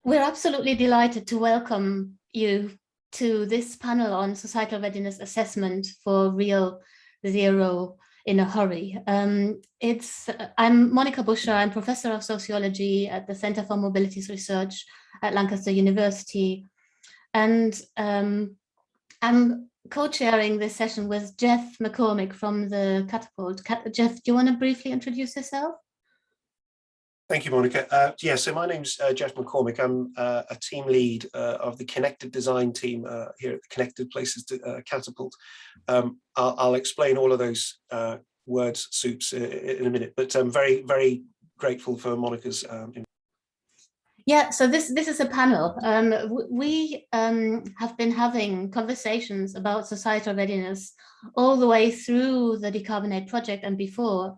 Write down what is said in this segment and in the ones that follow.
We're absolutely delighted to welcome you to this panel on societal readiness assessment for real zero in a hurry. I'm Monica Buscher. I'm professor of sociology at the Center for Mobilities Research at Lancaster University. And I'm co-chairing this session with Jeff Mccormick from the Catapult. Jeff, do you want to briefly introduce yourself? Thank you, Monica. Yeah, so my name's Jeff Mccormick. I'm a team lead of the Connected Design team here at the Connected Places Catapult. I'll explain all of those word soups in a minute, but I'm very, very grateful for Monica's Yeah, so this is a panel. We have been having conversations about societal readiness all the way through the Decarbonate project and before.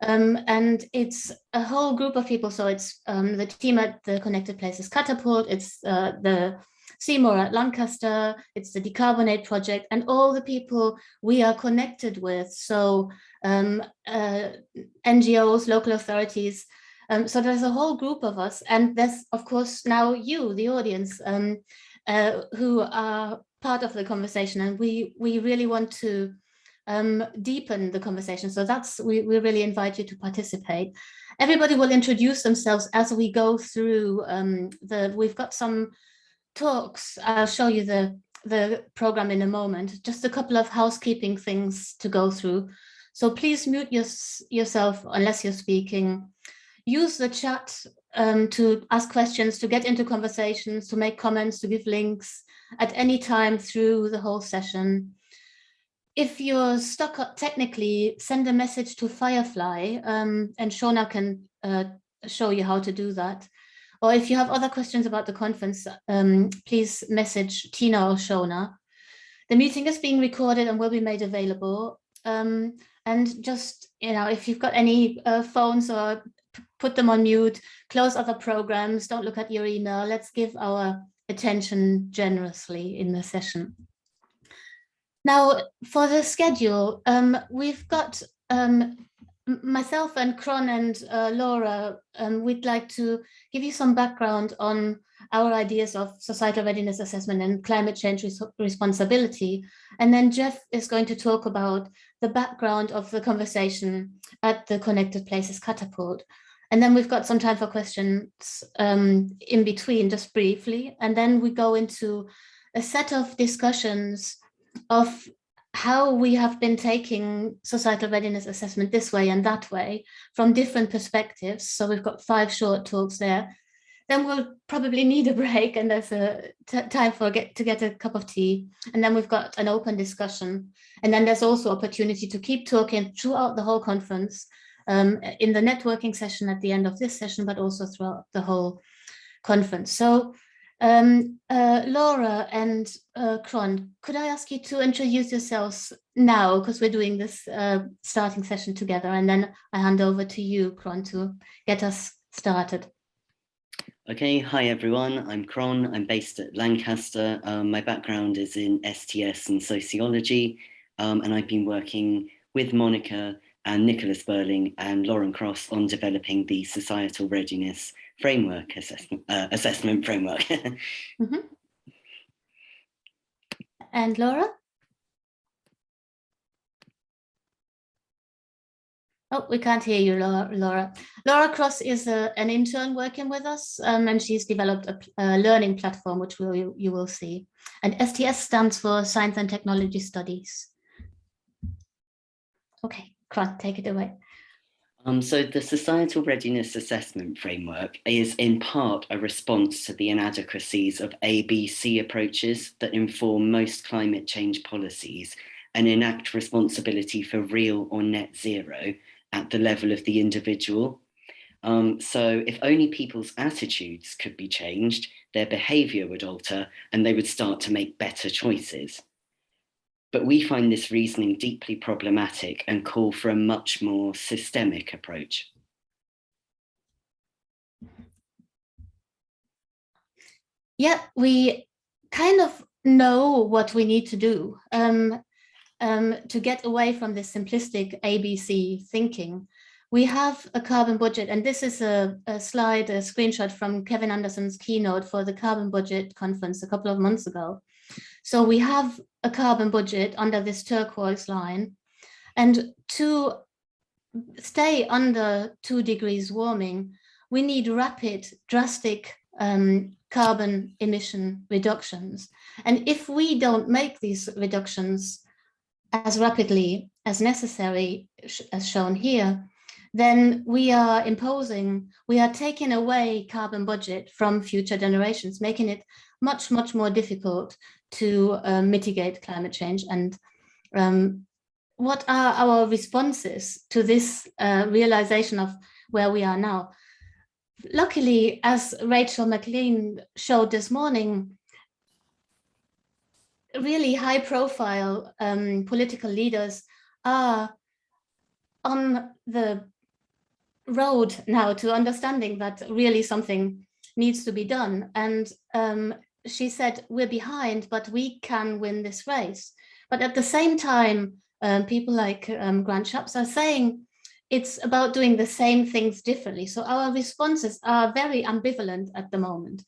And it's a whole group of people. So it's the team at the Connected Places Catapult, it's the Seymour at Lancaster, it's the Decarbonate project, and all the people we are connected with. So NGOs, local authorities. So there's a whole group of us, and there's of course now you, the audience, who are part of the conversation, and we really want to deepen the conversation. So we really invite you to participate. Everybody will introduce themselves as we go through we've got some talks. I'll show you the program in a moment. Just a couple of housekeeping things to go through. So please mute yourself unless you're speaking. Use the chat to ask questions, to get into conversations, to make comments, to give links at any time through the whole session. If you're stuck up technically, send a message to Firefly, and Shona can show you how to do that. Or if you have other questions about the conference, please message Tina or Shona. The meeting is being recorded and will be made available. And just, if you've got any phones, or put them on mute, close other programs, don't look at your email. Let's give our attention generously in the session. Now, for the schedule, we've got myself and Kron and Laura. We'd like to give you some background on our ideas of societal readiness assessment and climate change responsibility. And then Jeff is going to talk about the background of the conversation at the Connected Places Catapult. And then we've got some time for questions in between, just briefly. And then we go into a set of discussions of how we have been taking societal readiness assessment this way and that way from different perspectives. So we've got 5 short talks there. Then we'll probably need a break, and there's a time to get a cup of tea. And then we've got an open discussion. And then there's also opportunity to keep talking throughout the whole conference, in the networking session at the end of this session, but also throughout the whole conference. So Laura and Kron, could I ask you to introduce yourselves now, because we're doing this starting session together, and then I hand over to you, Kron, to get us started. Okay, hi everyone, I'm Kron, I'm based at Lancaster. My background is in STS and sociology, and I've been working with Monica and Nicholas Burling and Lauren Cross on developing the societal readiness framework assessment framework. Mm-hmm. And Laura? Oh, we can't hear you, Laura. Laura Cross is an intern working with us, and she's developed a learning platform, which you will see. And STS stands for Science and Technology Studies. Okay, Kron, take it away. So the Societal Readiness Assessment Framework is in part a response to the inadequacies of ABC approaches that inform most climate change policies and enact responsibility for real or net zero at the level of the individual. So if only people's attitudes could be changed, their behaviour would alter and they would start to make better choices. But we find this reasoning deeply problematic and call for a much more systemic approach. Yeah, we kind of know what we need to do to get away from this simplistic ABC thinking. we have a carbon budget, and this is a slide, a screenshot from Kevin Anderson's keynote for the carbon budget conference a couple of months ago. So we have a carbon budget under this turquoise line, and to stay under 2 degrees warming, we need rapid, drastic carbon emission reductions. And if we don't make these reductions as rapidly as necessary, as shown here, then we are taking away carbon budget from future generations, making it much, much more difficult to mitigate climate change. And what are our responses to this realization of where we are now? Luckily, as Rachel McLean showed this morning, really high profile political leaders are on the road now to understanding that really something needs to be done. And she said, we're behind, but we can win this race. But at the same time, people like Grant Shapps are saying it's about doing the same things differently. So our responses are very ambivalent at the moment.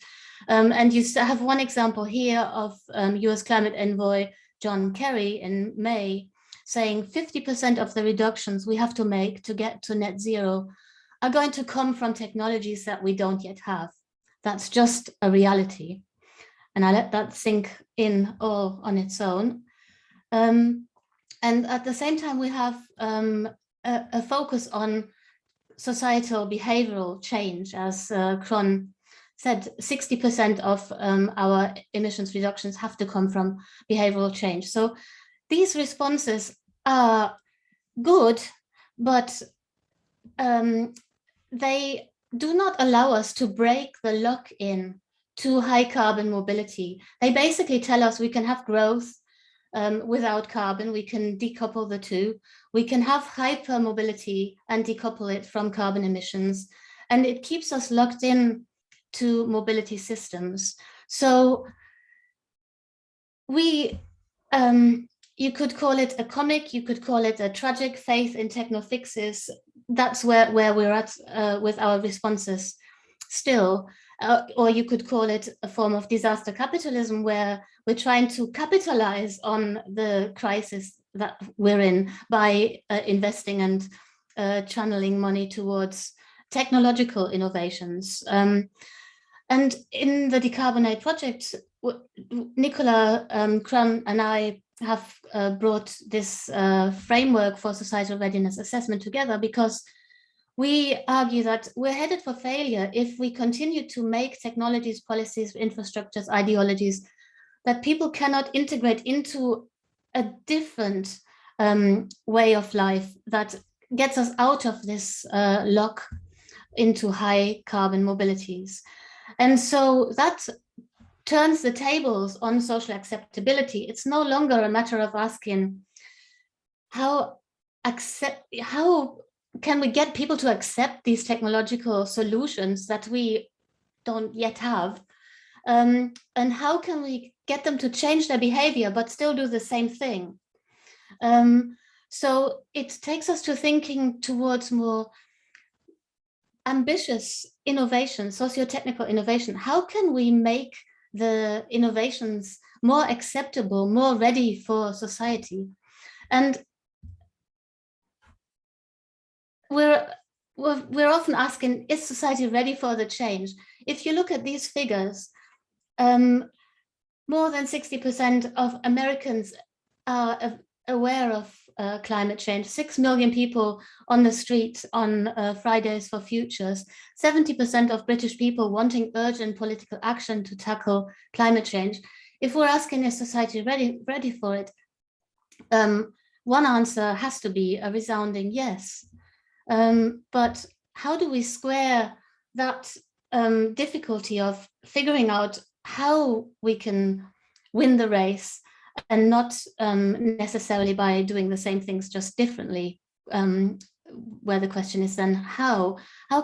And you have one example here of US climate envoy John Kerry in May saying 50% of the reductions we have to make to get to net zero are going to come from technologies that we don't yet have. That's just a reality. And I let that sink in all on its own. And at the same time, we have a focus on societal behavioral change. As Cron said, 60% of our emissions reductions have to come from behavioral change. So these responses are good, but they do not allow us to break the lock-in to high carbon mobility. They basically tell us we can have growth without carbon, we can decouple the two, we can have hyper mobility and decouple it from carbon emissions, and it keeps us locked in to mobility systems. So we, you could call it a comic, you could call it a tragic faith in techno fixes. That's where we're at with our responses still. Or you could call it a form of disaster capitalism, where we're trying to capitalize on the crisis that we're in by investing and channeling money towards technological innovations. And in the Decarbonate project, Nicola Crum and I have brought this framework for societal readiness assessment together because we argue that we're headed for failure if we continue to make technologies, policies, infrastructures, ideologies that people cannot integrate into a different way of life that gets us out of this lock into high carbon mobilities. And so that turns the tables on social acceptability. It's no longer a matter of asking how can we get people to accept these technological solutions that we don't yet have? And how can we get them to change their behavior but still do the same thing? So it takes us to thinking towards more ambitious innovation, socio-technical innovation. How can we make the innovations more acceptable, more ready for society? And we're often asking, is society ready for the change? If you look at these figures, more than 60% of Americans are aware of climate change. 6 million people on the street on Fridays for Futures. 70% of British people wanting urgent political action to tackle climate change. If we're asking, is society ready for it? One answer has to be a resounding yes. But how do we square that difficulty of figuring out how we can win the race and not necessarily by doing the same things just differently, where the question is then how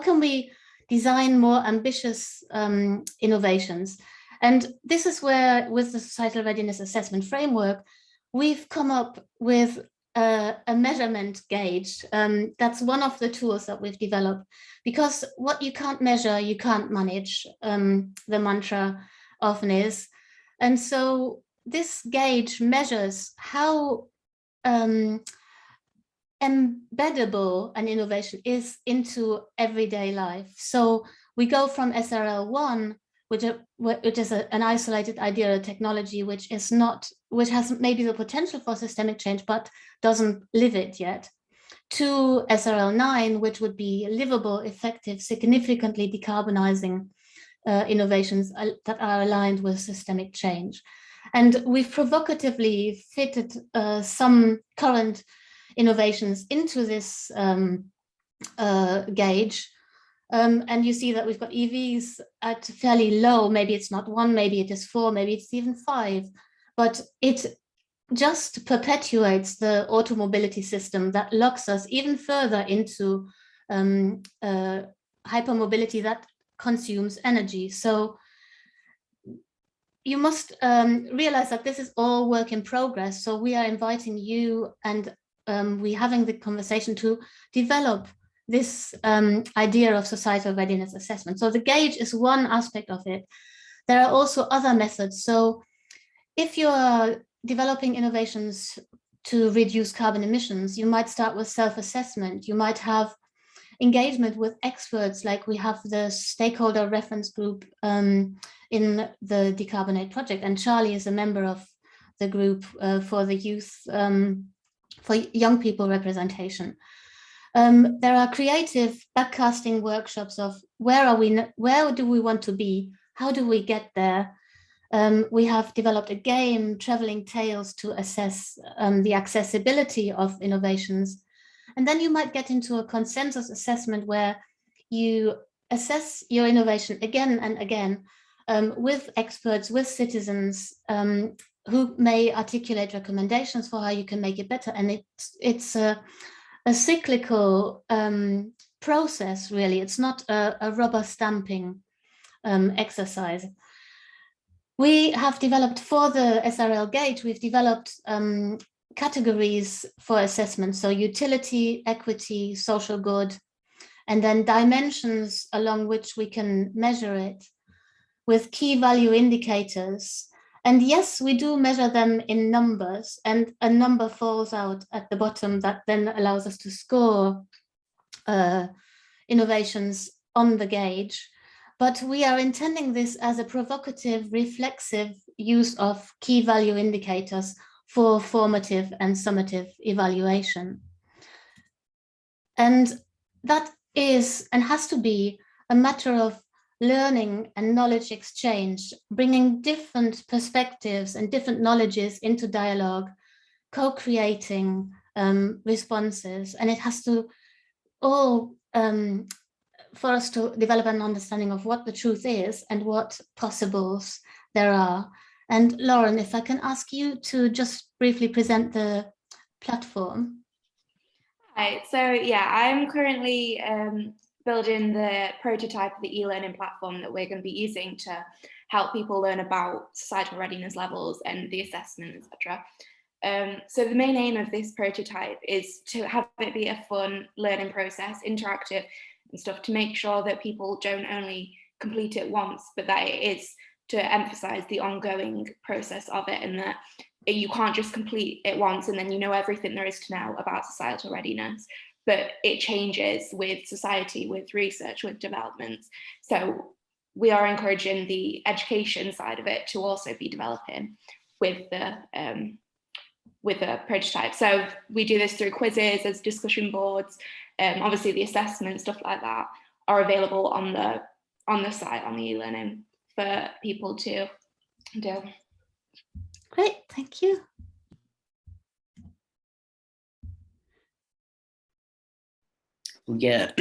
can we design more ambitious innovations? And this is where, with the Societal Readiness Assessment Framework, we've come up with a measurement gauge. That's one of the tools that we've developed, because what you can't measure, you can't manage, the mantra often is. And so this gauge measures how embeddable an innovation is into everyday life. So we go from SRL1, which is an isolated idea of technology, which has maybe the potential for systemic change, but doesn't live it yet, to SRL9, which would be livable, effective, significantly decarbonizing innovations that are aligned with systemic change. And we've provocatively fitted some current innovations into this gauge. And you see that we've got EVs at fairly low, maybe it's not 1, maybe it is 4, maybe it's even 5, but it just perpetuates the automobility system that locks us even further into hypermobility that consumes energy. So you must realize that this is all work in progress. So we are inviting you, and we're having the conversation to develop this idea of societal readiness assessment. So the gauge is one aspect of it. There are also other methods. So if you are developing innovations to reduce carbon emissions, you might start with self-assessment. You might have engagement with experts, like we have the stakeholder reference group in the Decarbonate project, and Charlie is a member of the group for the youth, for young people representation. There are creative backcasting workshops of where do we want to be? How do we get there? We have developed a game, Traveling Tales, to assess the accessibility of innovations. And then you might get into a consensus assessment where you assess your innovation again and again with experts, with citizens who may articulate recommendations for how you can make it better. And it's a cyclical process, really. It's not a rubber stamping exercise. We have developed, for the SRL gauge, we've developed categories for assessment. So utility, equity, social good, and then dimensions along which we can measure it with key value indicators. And yes, we do measure them in numbers, and a number falls out at the bottom that then allows us to score innovations on the gauge. But we are intending this as a provocative, reflexive use of key value indicators for formative and summative evaluation. And that is and has to be a matter of learning and knowledge exchange, bringing different perspectives and different knowledges into dialogue, co-creating responses. And it has to all, for us to develop an understanding of what the truth is and what possibles there are. And Lauren, if I can ask you to just briefly present the platform. Right, so yeah, I'm currently building the prototype of the e-learning platform that we're going to be using to help people learn about societal readiness levels and the assessment, etc. So the main aim of this prototype is to have it be a fun learning process, interactive and stuff, to make sure that people don't only complete it once, but that it is to emphasize the ongoing process of it, and that you can't just complete it once and then you know everything there is to know about societal readiness, but it changes with society, with research, with developments. So we are encouraging the education side of it to also be developing with the prototype. So we do this through quizzes, as discussion boards, obviously the assessment, stuff like that are available on the site, on the e-learning, for people to do. Great, thank you. Yeah,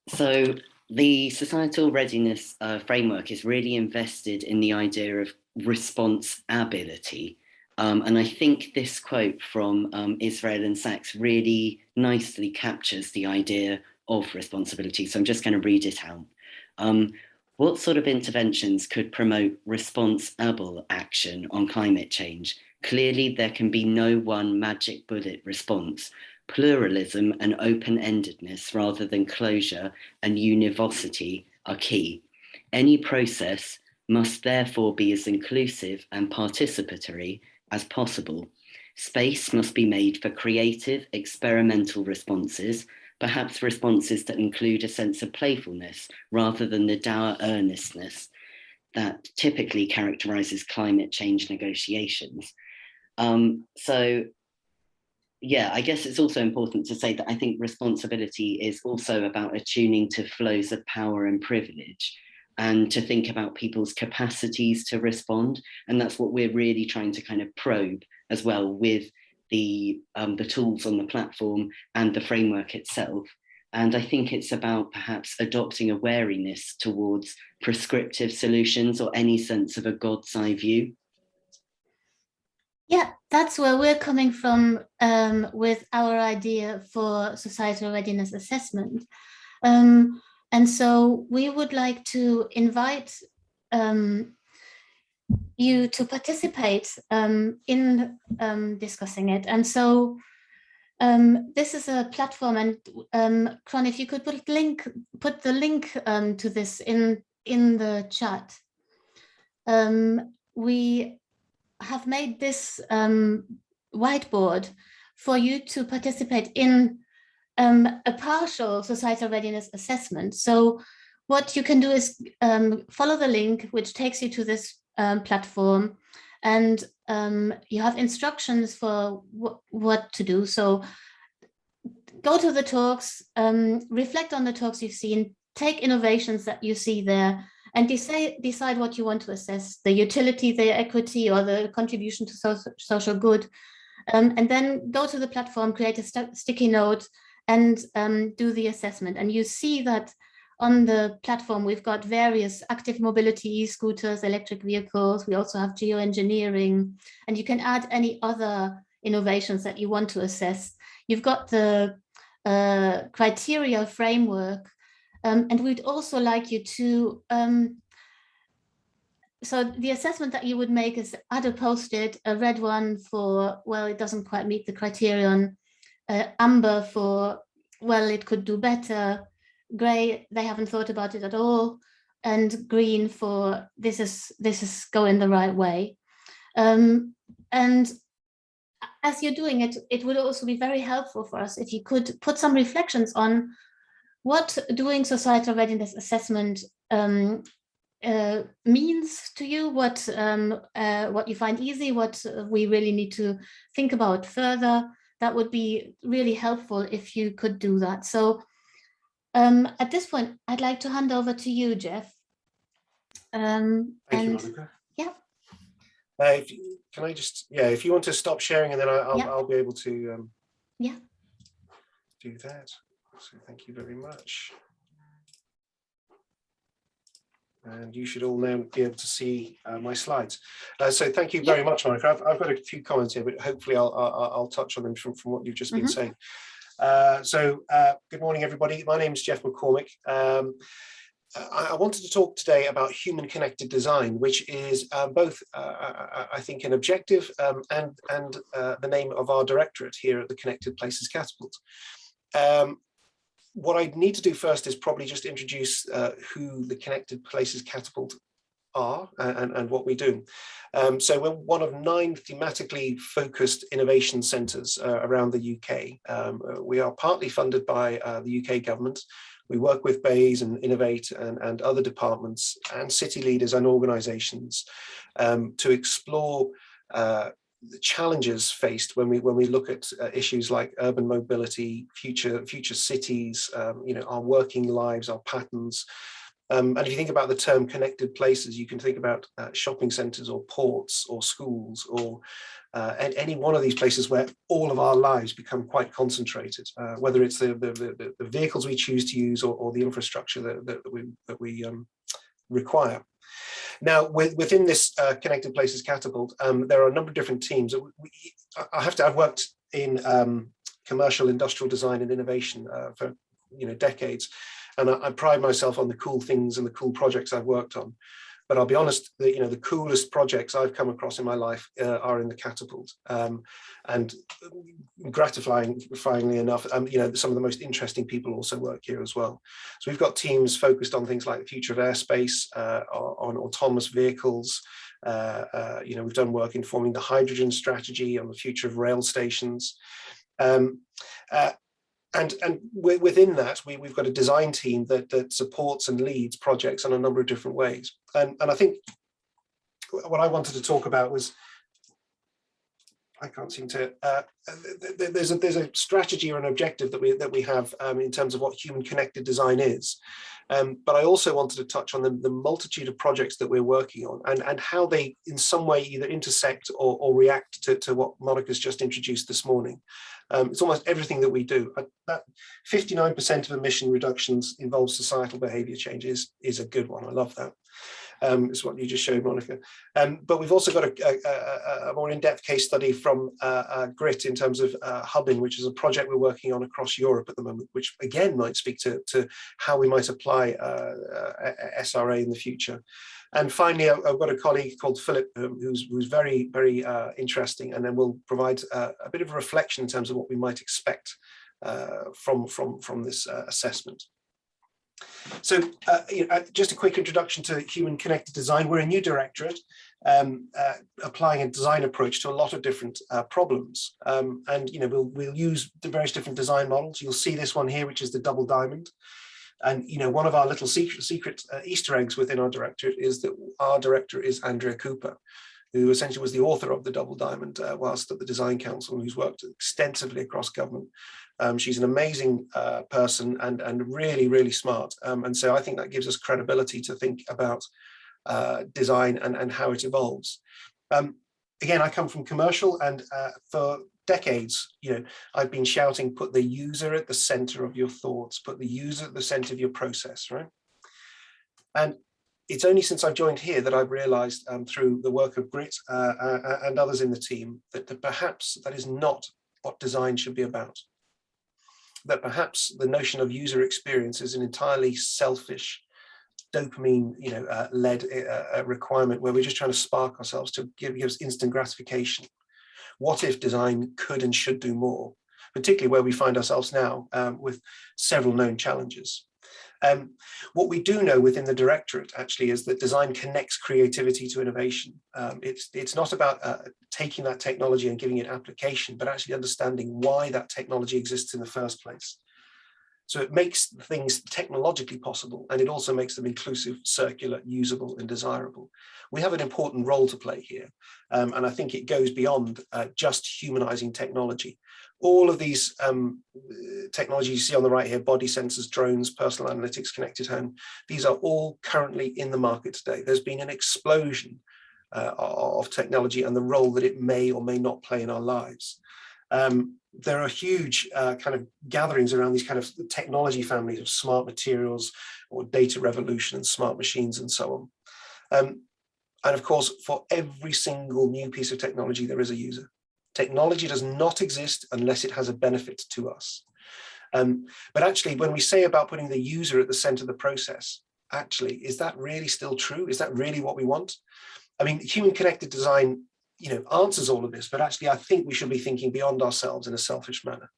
so the societal readiness framework is really invested in the idea of responsibility. And I think this quote from Israel and Sachs really nicely captures the idea of responsibility. So I'm just going to read it out. What sort of interventions could promote responsible action on climate change? Clearly, there can be no one magic bullet response. Pluralism and open-endedness rather than closure and univocity are key. Any process must therefore be as inclusive and participatory as possible. Space must be made for creative, experimental responses, perhaps responses that include a sense of playfulness rather than the dour earnestness that typically characterizes climate change negotiations. So yeah, I guess it's also important to say that I think responsibility is also about attuning to flows of power and privilege, and to think about people's capacities to respond. And that's what we're really trying to kind of probe as well with the tools on the platform and the framework itself. And I think it's about perhaps adopting a wariness towards prescriptive solutions or any sense of a God's eye view. Yeah, that's where we're coming from with our idea for societal readiness assessment. And so we would like to invite you to participate in discussing it. And so this is a platform, and Cron, if you could put the link to this in the chat. We have made this whiteboard for you to participate in a partial societal readiness assessment. So what you can do is follow the link, which takes you to this platform, and you have instructions for what to do. So go to the talks, reflect on the talks you've seen, take innovations that you see there, and decide what you want to assess, the utility, the equity, or the contribution to social good. And then go to the platform, create a sticky note, and do the assessment. And you see that on the platform, we've got various active mobility, scooters, electric vehicles. We also have geo-engineering, and you can add any other innovations that you want to assess. You've got the criteria framework, and we'd also like you to, so the assessment that you would make is add a post-it, a red one for, well, it doesn't quite meet the criterion, amber for, well, it could do better, gray, they haven't thought about it at all, and green for this is going the right way. And as you're doing it, it would also be very helpful for us if you could put some reflections on what doing societal readiness assessment means to you, what you find easy, what we really need to think about further. That would be really helpful if you could do that. So at this point, I'd like to hand over to you, Jeff. Thank you, Monica. Yeah. Can I just, if you want to stop sharing, and then I'll be able to do that. So thank you very much. And you should all now be able to see my slides. So thank you very much, Monica. I've got a few comments here, but hopefully I'll touch on them from what you've just been saying. Good morning, everybody. My name is Jeff Mccormick. I wanted to talk today about human connected design, which is both, I think, an objective and the name of our directorate here at the Connected Places Catapult. What I need to do first is probably just introduce who the Connected Places Catapult are and what we do. So we're one of 9 thematically focused innovation centres around the UK. We are partly funded by the UK government. We work with BAYS and Innovate and other departments and city leaders and organisations to explore the challenges faced when we look at issues like urban mobility, future cities, our working lives, our patterns. And if you think about the term connected places, you can think about shopping centres or ports or schools or any one of these places where all of our lives become quite concentrated, whether it's the vehicles we choose to use or the infrastructure that we require. Now, within this Connected Places Catapult, there are a number of different teams. I've worked in commercial industrial design and innovation for decades, And I pride myself on the cool things and the cool projects I've worked on. But I'll be honest, the coolest projects I've come across in my life are in the catapult. And gratifyingly enough, some of the most interesting people also work here as well. So we've got teams focused on things like the future of airspace, on autonomous vehicles. We've done work informing the hydrogen strategy, on the future of rail stations. And within that, we've got a design team that supports and leads projects in a number of different ways. And I think what I wanted to talk about was, I can't seem to, there's a strategy or an objective that we have in terms of what human connected design is. But I also wanted to touch on the multitude of projects that we're working on and how they in some way either intersect or react to what Monica's just introduced this morning. It's almost everything that we do. 59% of emission reductions involve societal behaviour change is a good one. I love that. It's what you just showed, Monica. But we've also got a more in-depth case study from GRIT in terms of hubbing, which is a project we're working on across Europe at the moment, which again might speak to how we might apply SRA in the future. And finally, I've got a colleague called Philip, who's very, very interesting, and then we'll provide a bit of a reflection in terms of what we might expect from this assessment. So just a quick introduction to human connected design. We're a new directorate applying a design approach to a lot of different problems. And we'll use the various different design models. You'll see this one here, which is the double diamond. And one of our little secret Easter eggs within our directorate is that our director is Andrea Cooper, who essentially was the author of the double diamond whilst at the Design Council, and who's worked extensively across government. She's an amazing person and really, really smart. And so I think that gives us credibility to think about design and how it evolves. Again, I come from commercial, and for decades, I've been shouting, put the user at the center of your thoughts, put the user at the center of your process, right? And it's only since I've joined here that I've realized through the work of GRIT and others in the team that perhaps that is not what design should be about. That perhaps the notion of user experience is an entirely selfish, dopamine, led requirement where we're just trying to spark ourselves to give us instant gratification. What if design could and should do more, particularly where we find ourselves now with several known challenges? What we do know within the directorate actually is that design connects creativity to innovation. It's not about taking that technology and giving it application, but actually understanding why that technology exists in the first place. So it makes things technologically possible, and it also makes them inclusive, circular, usable, and desirable. We have an important role to play here, and I think it goes beyond just humanizing technology. All of these technologies you see on the right here, body sensors, drones, personal analytics, connected home, these are all currently in the market today. There's been an explosion of technology and the role that it may or may not play in our lives. There are huge kind of gatherings around these kind of technology families of smart materials or data revolution and smart machines and so on. And of course, for every single new piece of technology, there is a user. Technology does not exist unless it has a benefit to us. But actually, when we say about putting the user at the center of the process, actually, is that really still true? Is that really what we want? I mean, human connected design answers all of this, but actually I think we should be thinking beyond ourselves in a selfish manner.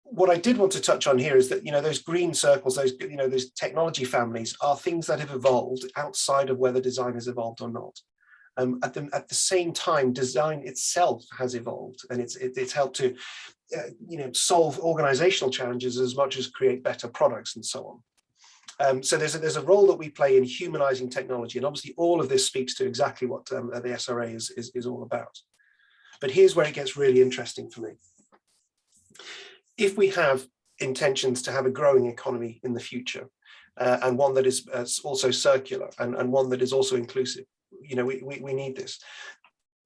What I did want to touch on here is that, those green circles, those technology families are things that have evolved outside of whether design has evolved or not. At the same time, design itself has evolved, and it's helped to, solve organizational challenges as much as create better products and so on. So there's a role that we play in humanizing technology, and obviously all of this speaks to exactly what the SRA is all about. But here's where it gets really interesting for me. If we have intentions to have a growing economy in the future, and one that is also circular and one that is also inclusive, we need this.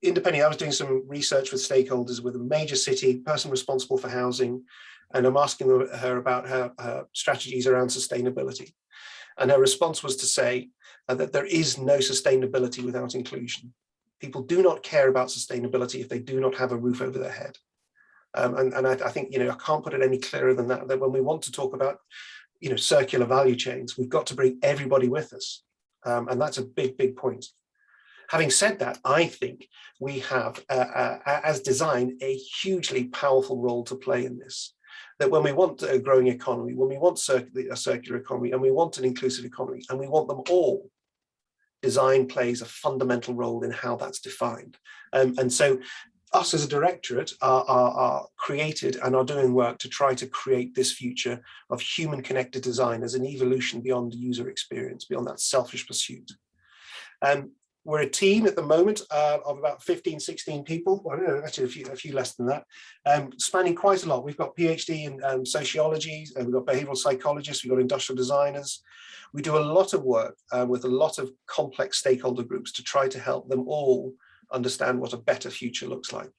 Independently, I was doing some research with stakeholders with a major city, person responsible for housing, and I'm asking her about her strategies around sustainability. And her response was to say that there is no sustainability without inclusion. People do not care about sustainability if they do not have a roof over their head. And I think, I can't put it any clearer than that, that when we want to talk about, circular value chains, we've got to bring everybody with us. And that's a big, big point. Having said that, I think we have, as design, a hugely powerful role to play in this. That when we want a growing economy, when we want a circular economy, and we want an inclusive economy, and we want them all, design plays a fundamental role in how that's defined. And so us as a directorate are created and are doing work to try to create this future of human connected design as an evolution beyond user experience, beyond that selfish pursuit. We're a team at the moment of about 15, 16 people. Well, no, actually a few less than that, spanning quite a lot. We've got PhD in sociology, and we've got behavioral psychologists, we've got industrial designers. We do a lot of work with a lot of complex stakeholder groups to try to help them all understand what a better future looks like.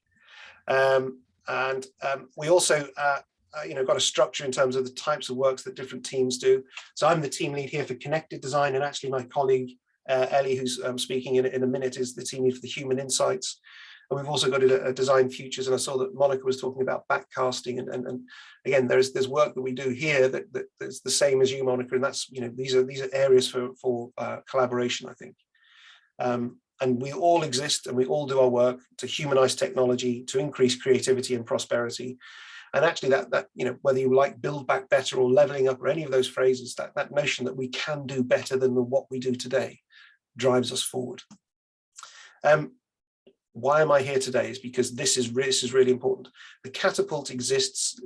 We also got a structure in terms of the types of works that different teams do. So I'm the team lead here for connected design, and actually my colleague Ellie, who's speaking in a minute, is the team lead for the human insights. And we've also got a design futures, and I saw that Monica was talking about backcasting, and again, there's work that we do here that is the same as you, Monica, and that's, these are areas for collaboration, I think. And we all exist and we all do our work to humanize technology, to increase creativity and prosperity. And actually that whether you like build back better or leveling up or any of those phrases, that notion that we can do better than what we do today drives us forward. Why am I here today? Is because this is really important. The catapult exists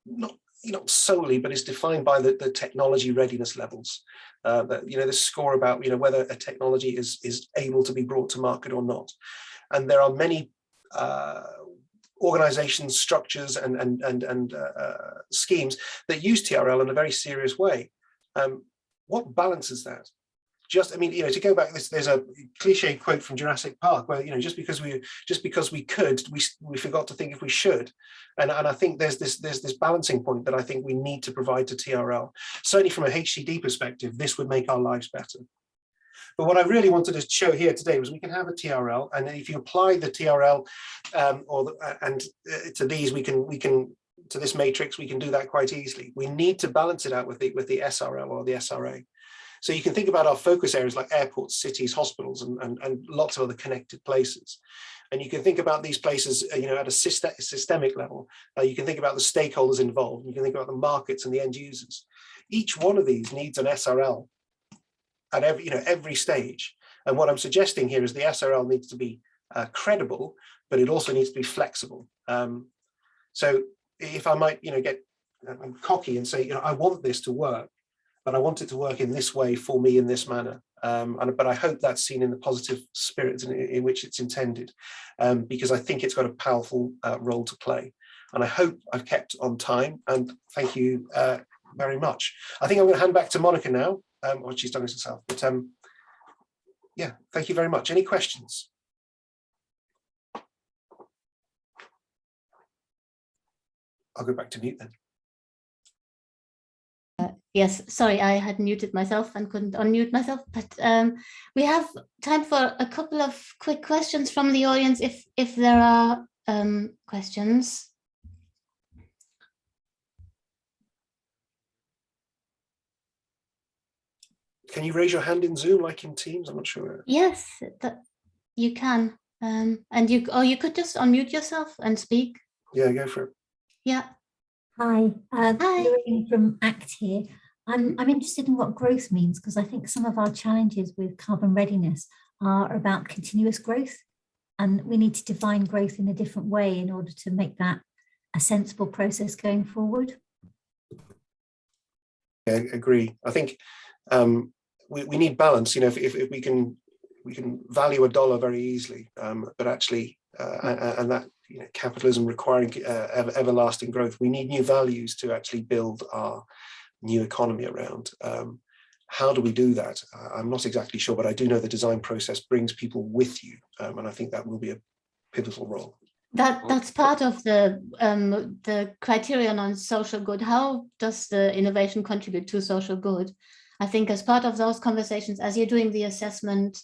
not solely, but it's defined by the technology readiness levels. The score about whether a technology is able to be brought to market or not. And there are many organizations, structures, and schemes that use TRL in a very serious way. What balances that? To go back, there's a cliche quote from Jurassic Park where just because we could, we forgot to think if we should, and I think there's this balancing point that I think we need to provide to TRL. Certainly from a HCD perspective, this would make our lives better. But what I really wanted to show here today was we can have a TRL, and if you apply the TRL to these, we can to this matrix, we can do that quite easily. We need to balance it out with the SRL or the SRA. So you can think about our focus areas like airports, cities, hospitals, and lots of other connected places. And you can think about these places, at a systemic level. You can think about the stakeholders involved. You can think about the markets and the end users. Each one of these needs an SRL at every stage. And what I'm suggesting here is the SRL needs to be credible, but it also needs to be flexible. So if I might, get cocky and say, I want this to work, but I want it to work in this way for me in this manner. But I hope that's seen in the positive spirit in which it's intended, because I think it's got a powerful role to play. And I hope I've kept on time, and thank you very much. I think I'm going to hand back to Monica now, or she's done this herself. But yeah, thank you very much. Any questions? I'll go back to mute then. Yes, sorry, I had muted myself and couldn't unmute myself, but we have time for a couple of quick questions from the audience if there are questions. Can you raise your hand in Zoom like in Teams? I'm not sure. Yes, you can. And you could just unmute yourself and speak. Yeah, go for it. Yeah. Hi, Hi. Lorraine from ACT here. I'm interested in what growth means, because I think some of our challenges with carbon readiness are about continuous growth, and we need to define growth in a different way in order to make that a sensible process going forward. I agree. I think we need balance. If we can value a dollar very easily, but actually, and that capitalism requiring everlasting growth, we need new values to actually build our new economy around. How do we do that? I'm not exactly sure, but I do know the design process brings people with you, and I think that will be a pivotal role. That's part of the criterion on social good. How does the innovation contribute to social good? I think as part of those conversations, as you're doing the assessment,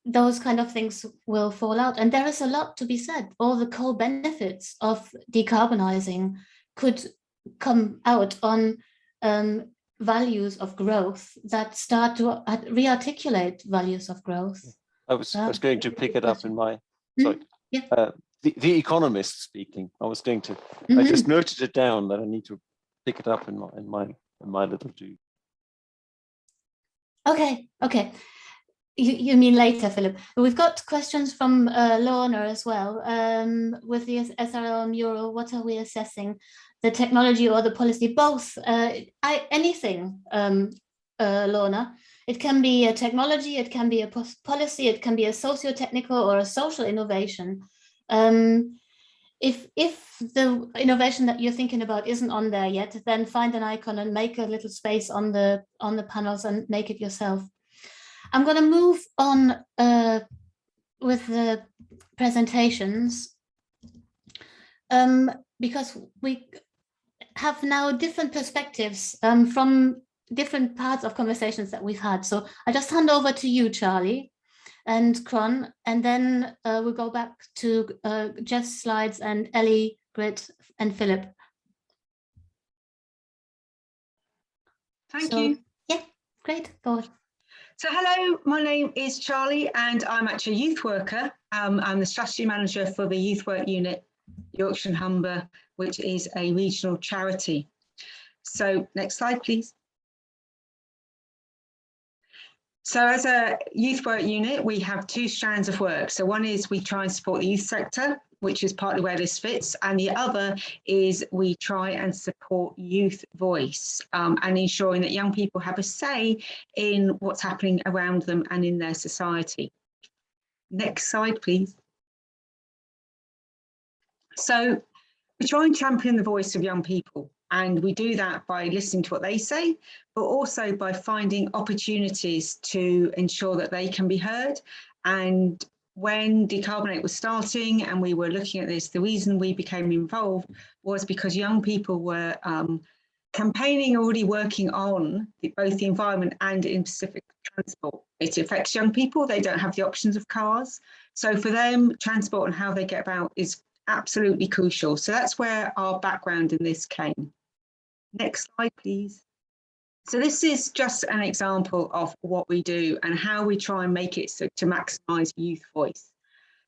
those kind of things will fall out. And there is a lot to be said. All the co-benefits of decarbonizing could come out on values of growth that start to re-articulate values of growth. I was going to pick it up in my, sorry, yeah. The Economist speaking. I was going to, I just noted it down that I need to pick it up in my little do. Okay, okay. You mean later, Philip. We've got questions from Lorna as well. With the SRL mural, what are we assessing? The technology or the policy? Both. Anything, Lorna. It can be a technology, it can be a policy, it can be a socio-technical or a social innovation. If the innovation that you're thinking about isn't on there yet, then find an icon and make a little space on the panels and make it yourself. I'm going to move on with the presentations because we have now different perspectives from different parts of conversations that we've had. So I just hand over to you, Charlie and Cron, and then we'll go back to Jeff's slides and Ellie, Grit, and Philip. Thank you. Yeah, great. Go ahead. So hello, my name is Charlie and I'm actually a youth worker. I'm the strategy manager for the Youth Work Unit, Yorkshire and Humber, which is a regional charity. So next slide, please. So as a youth work unit, we have two strands of work. So one is we try and support the youth sector, which is partly where this fits. And the other is we try and support youth voice and ensuring that young people have a say in what's happening around them and in their society. Next slide, please. So we try and champion the voice of young people. And we do that by listening to what they say, but also by finding opportunities to ensure that they can be heard. And when Decarbonate was starting and we were looking at this, the reason we became involved was because young people were campaigning, already working on both the environment and in specific transport. It affects young people, they don't have the options of cars. So for them, transport and how they get about is absolutely crucial. So that's where our background in this came. Next slide, please. So this is just an example of what we do and how we try and make it so to maximise youth voice.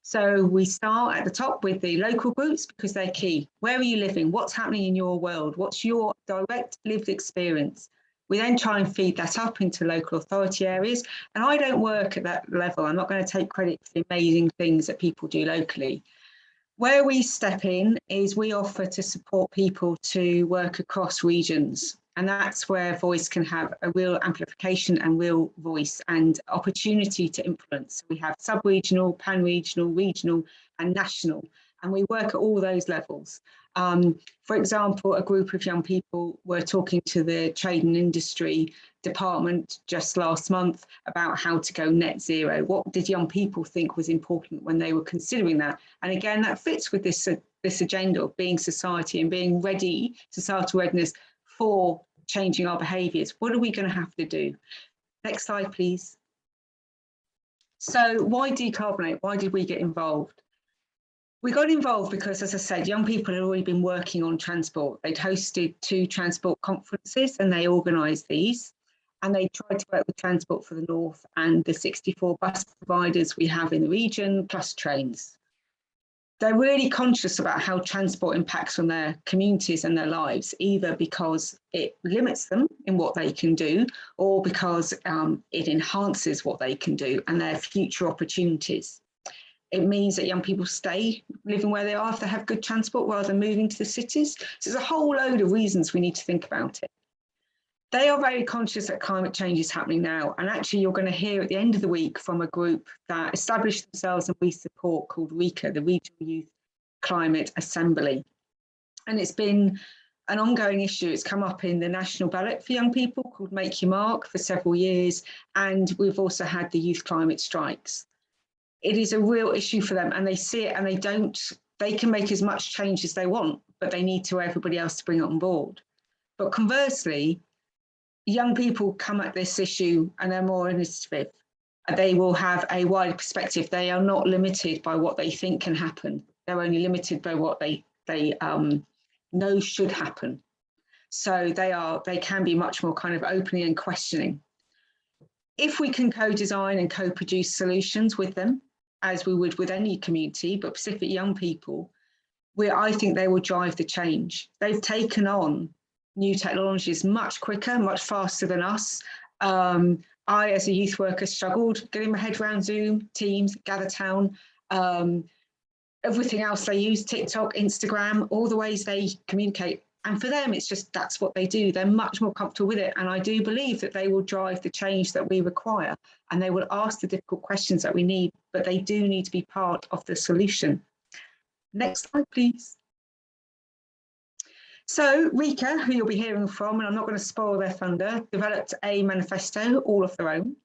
So we start at the top with the local groups because they're key. Where are you living? What's happening in your world? What's your direct lived experience? We then try and feed that up into local authority areas. And I don't work at that level. I'm not going to take credit for the amazing things that people do locally. Where we step in is we offer to support people to work across regions. And that's where voice can have a real amplification and real voice and opportunity to influence. We have sub-regional, pan-regional, regional and national. And we work at all those levels. For example, a group of young people were talking to the trade and industry department just last month about how to go net zero. What did young people think was important when they were considering that? And again, that fits with this agenda of being society and being ready, societal readiness for changing our behaviours. What are we going to have to do? Next slide, please. So why Decarbonate? Why did we get involved? We got involved because, as I said, young people had already been working on transport. They'd hosted 2 transport conferences and they organised these. And they tried to work with Transport for the North and the 64 bus providers we have in the region, plus trains. They're really conscious about how transport impacts on their communities and their lives, either because it limits them in what they can do or because it enhances what they can do and their future opportunities. It means that young people stay living where they are if they have good transport rather than moving to the cities. So there's a whole load of reasons we need to think about it. They are very conscious that climate change is happening now. And actually, you're going to hear at the end of the week from a group that established themselves and we support called RECA, the Regional Youth Climate Assembly. And it's been an ongoing issue. It's come up in the national ballot for young people called Make Your Mark for several years. And we've also had the youth climate strikes. It is a real issue for them and they see it and they can make as much change as they want, but they need to everybody else to bring it on board. But conversely, young people come at this issue and they're more initiative. They will have a wider perspective. They are not limited by what they think can happen. They're only limited by what they know should happen. So they can be much more kind of opening and questioning. If we can co-design and co-produce solutions with them, as we would with any community, but specific young people, I think they will drive the change. They've taken on new technologies much quicker, much faster than us. I, as a youth worker, struggled getting my head around Zoom, Teams, GatherTown, everything else they use, TikTok, Instagram, all the ways they communicate. And for them, it's just, that's what they do. They're much more comfortable with it. And I do believe that they will drive the change that we require, and they will ask the difficult questions that we need, but they do need to be part of the solution. Next slide, please. So Rika, who you'll be hearing from, and I'm not going to spoil their thunder, developed a manifesto all of their own.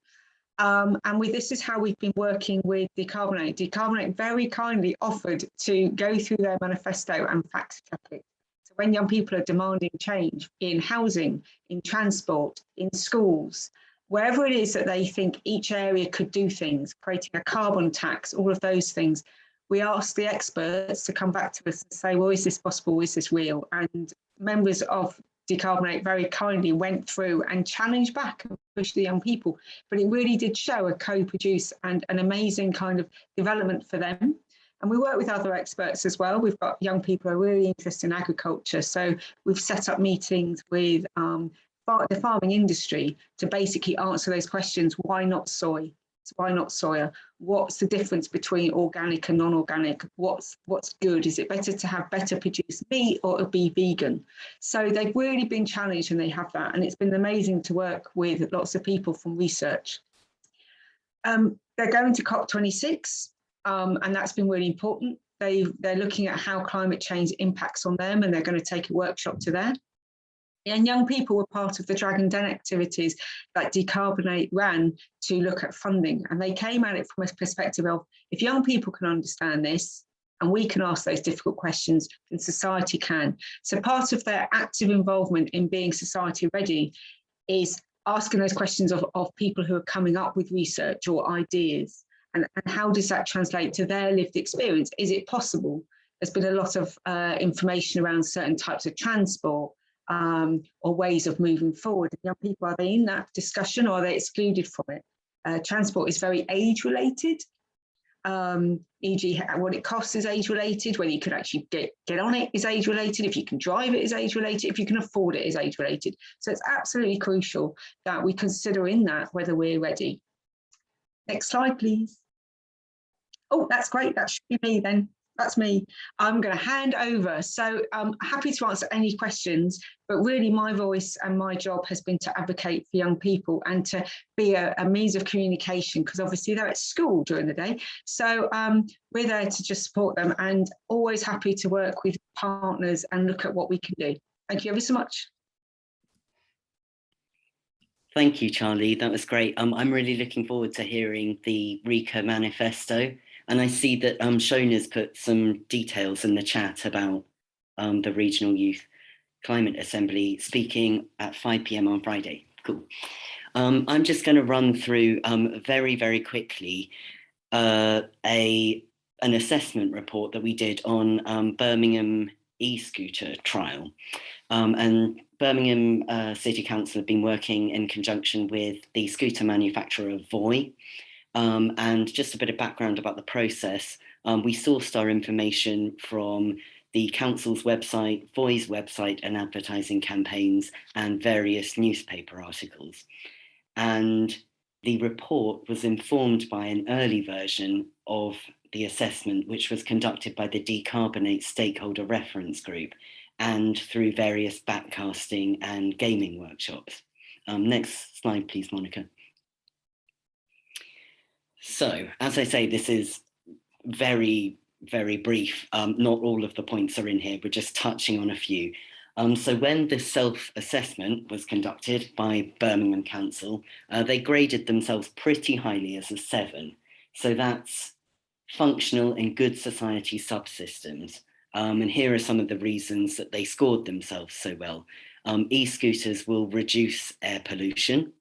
And this is how we've been working with Decarbonate. Decarbonate very kindly offered to go through their manifesto and fact check it. So when young people are demanding change in housing, in transport, in schools, wherever it is that they think each area could do things, creating a carbon tax, all of those things, we asked the experts to come back to us and say, well, is this possible? Is this real? And members of Decarbonate very kindly went through and challenged back and pushed the young people. But it really did show a co-produce and an amazing kind of development for them. And we work with other experts as well. We've got young people who are really interested in agriculture. So we've set up meetings with the farming industry to basically answer those questions. Why not soy? Why not soya? What's the difference between organic and non-organic? What's good? Is it better to have better produced meat or to be vegan? So they've really been challenged, and they have that. And it's been amazing to work with lots of people from research. They're going to COP26, and that's been really important. They're looking at how climate change impacts on them, and they're going to take a workshop to there. And young people were part of the Dragon Den activities that Decarbonate ran to look at funding. And they came at it from a perspective of, if young people can understand this, and we can ask those difficult questions, then society can. So part of their active involvement in being society ready is asking those questions of people who are coming up with research or ideas. And how does that translate to their lived experience? Is it possible? There's been a lot of information around certain types of transport, or ways of moving forward. Young people, are they in that discussion, or are they excluded from it? Transport is very age related, e.g. what it costs is age related, whether you can actually get on it is age related, if you can drive it is age related, if you can afford it is age related. So it's absolutely crucial that we consider in that whether we're ready. Next slide, please. Oh, that's great, that should be me then. That's me. I'm going to hand over. So I'm happy to answer any questions, but really my voice and my job has been to advocate for young people and to be a means of communication, because obviously they're at school during the day. So we're there to just support them, and always happy to work with partners and look at what we can do. Thank you ever so much. Thank you, Charlie. That was great. I'm really looking forward to hearing the Rika manifesto. And I see that Shona's put some details in the chat about the Regional Youth Climate Assembly speaking at 5 p.m. on Friday. Cool. I'm just going to run through very, very quickly an assessment report that we did on Birmingham e-scooter trial. And Birmingham City Council have been working in conjunction with the scooter manufacturer Voi. And just a bit of background about the process. We sourced our information from the council's website, Voi's website, and advertising campaigns, and various newspaper articles. And the report was informed by an early version of the assessment, which was conducted by the Decarbonate Stakeholder Reference Group and through various backcasting and gaming workshops. Next slide, please, Monica. So, as I say, this is very, very brief. Not all of the points are in here. We're just touching on a few. So when the self-assessment was conducted by Birmingham Council, they graded themselves pretty highly as a 7. So that's functional and good society subsystems. And here are some of the reasons that they scored themselves so well. E-scooters will reduce air pollution.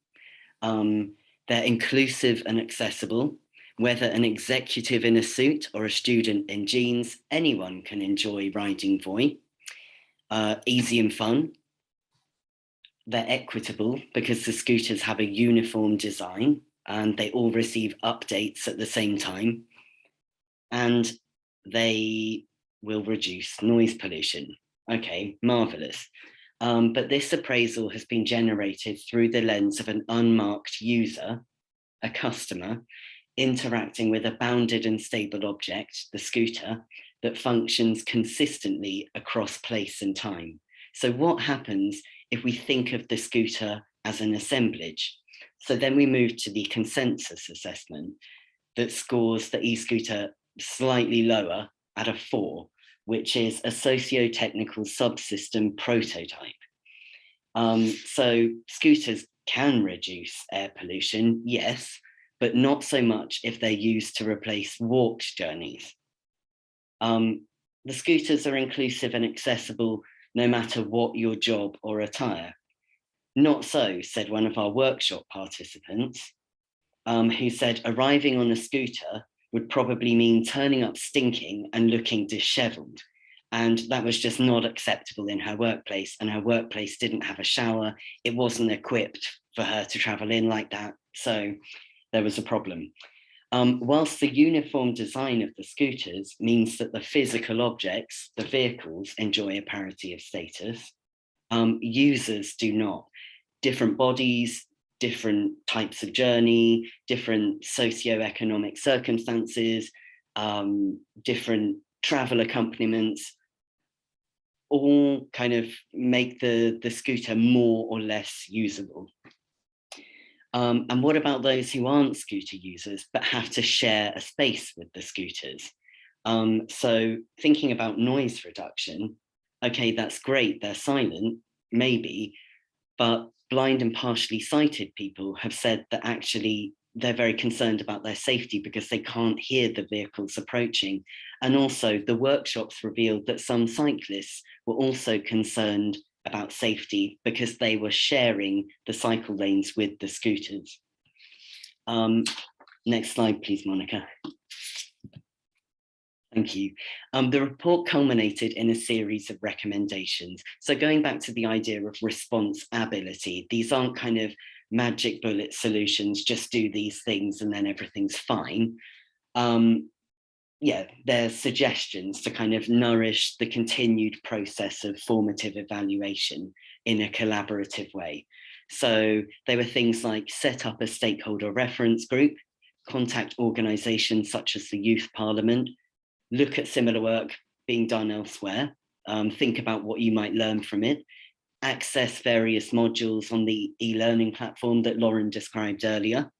They're inclusive and accessible. Whether an executive in a suit or a student in jeans, anyone can enjoy riding Voi. Easy and fun. They're equitable because the scooters have a uniform design and they all receive updates at the same time. And they will reduce noise pollution. Okay, marvelous. But this appraisal has been generated through the lens of an unmarked user, a customer, interacting with a bounded and stable object, the scooter, that functions consistently across place and time. So what happens if we think of the scooter as an assemblage? So then we move to the consensus assessment that scores the e-scooter slightly lower at a 4, which is a socio-technical subsystem prototype. So scooters can reduce air pollution, yes, but not so much if they're used to replace walked journeys. The scooters are inclusive and accessible no matter what your job or attire. Not so, said one of our workshop participants, who said arriving on a scooter would probably mean turning up stinking and looking disheveled. And that was just not acceptable in her workplace, and her workplace didn't have a shower. It wasn't equipped for her to travel in like that. So there was a problem. Whilst the uniform design of the scooters means that the physical objects, the vehicles, enjoy a parity of status, users do not. Different bodies, different types of journey, different socio-economic circumstances, different travel accompaniments, all kind of make the scooter more or less usable. And what about those who aren't scooter users but have to share a space with the scooters? So thinking about noise reduction, okay, that's great, they're silent, maybe, but blind and partially sighted people have said that actually they're very concerned about their safety because they can't hear the vehicles approaching. And also the workshops revealed that some cyclists were also concerned about safety because they were sharing the cycle lanes with the scooters. Next slide, please, Monica. Thank you. The report culminated in a series of recommendations. So going back to the idea of responsibility, these aren't kind of magic bullet solutions, just do these things and then everything's fine. Yeah, they're suggestions to kind of nourish the continued process of formative evaluation in a collaborative way. So there were things like set up a stakeholder reference group, contact organisations such as the Youth Parliament, look at similar work being done elsewhere, think about what you might learn from it, access various modules on the e-learning platform that Lauren described earlier,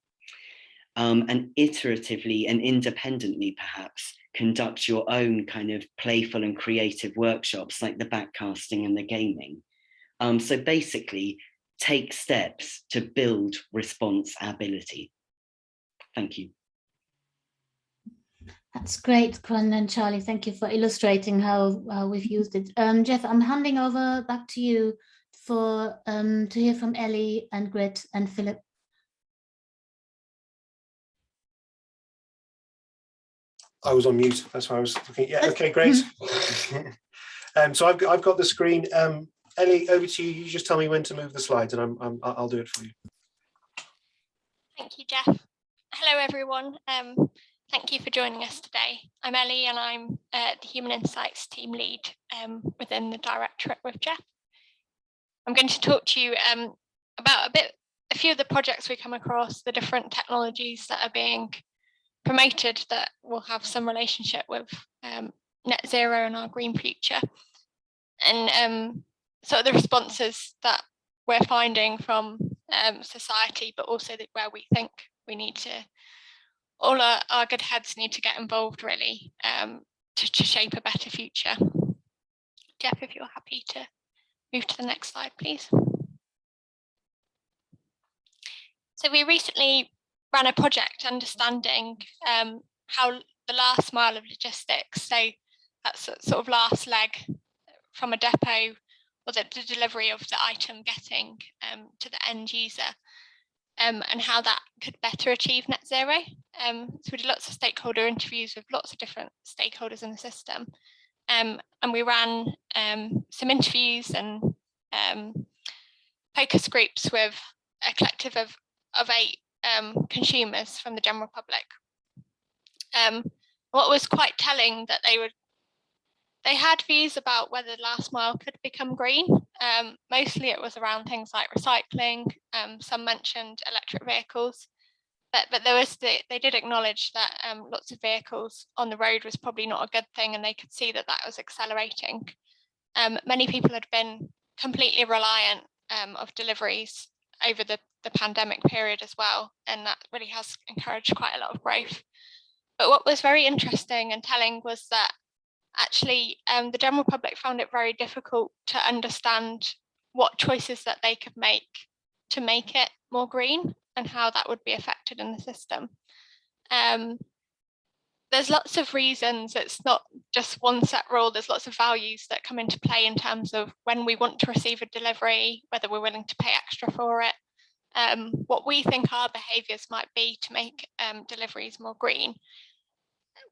and iteratively and independently perhaps conduct your own kind of playful and creative workshops like the backcasting and the gaming. So basically take steps to build responsibility. Thank you. That's great, Quan and Charlie. Thank you for illustrating how we've used it. Jeff, I'm handing over back to you for to hear from Ellie and Grit and Philip. I was on mute. That's why I was looking. Yeah. Okay. Great. So I've got the screen. Ellie, over to you. You just tell me when to move the slides, and I'll do it for you. Thank you, Jeff. Hello, everyone. Thank you for joining us today. I'm Ellie, and I'm the Human Insights team lead within the Directorate with Jeff. I'm going to talk to you about a few of the projects we come across, the different technologies that are being promoted that will have some relationship with net zero and our green future, and sort of the responses that we're finding from society, but also where we think we need to, all our good heads need to get involved really to shape a better future. Jeff, if you're happy to move to the next slide, please. So we recently ran a project understanding how the last mile of logistics, so that's sort of last leg from a depot or the delivery of the item getting to the end user, and how that could better achieve net zero. So we did lots of stakeholder interviews with lots of different stakeholders in the system. And we ran some interviews and focus groups with a collective of 8 consumers from the general public. What was quite telling that they had views about whether last mile could become green. Mostly it was around things like recycling. Some mentioned electric vehicles, but they did acknowledge that lots of vehicles on the road was probably not a good thing, and they could see that was accelerating. Many people had been completely reliant of deliveries over the pandemic period as well, and that really has encouraged quite a lot of growth. But what was very interesting and telling was that actually the general public found it very difficult to understand what choices that they could make to make it more green and how that would be affected in the system. There's lots of reasons. It's not just one set rule. There's lots of values that come into play in terms of when we want to receive a delivery, whether we're willing to pay extra for it, what we think our behaviours might be to make deliveries more green.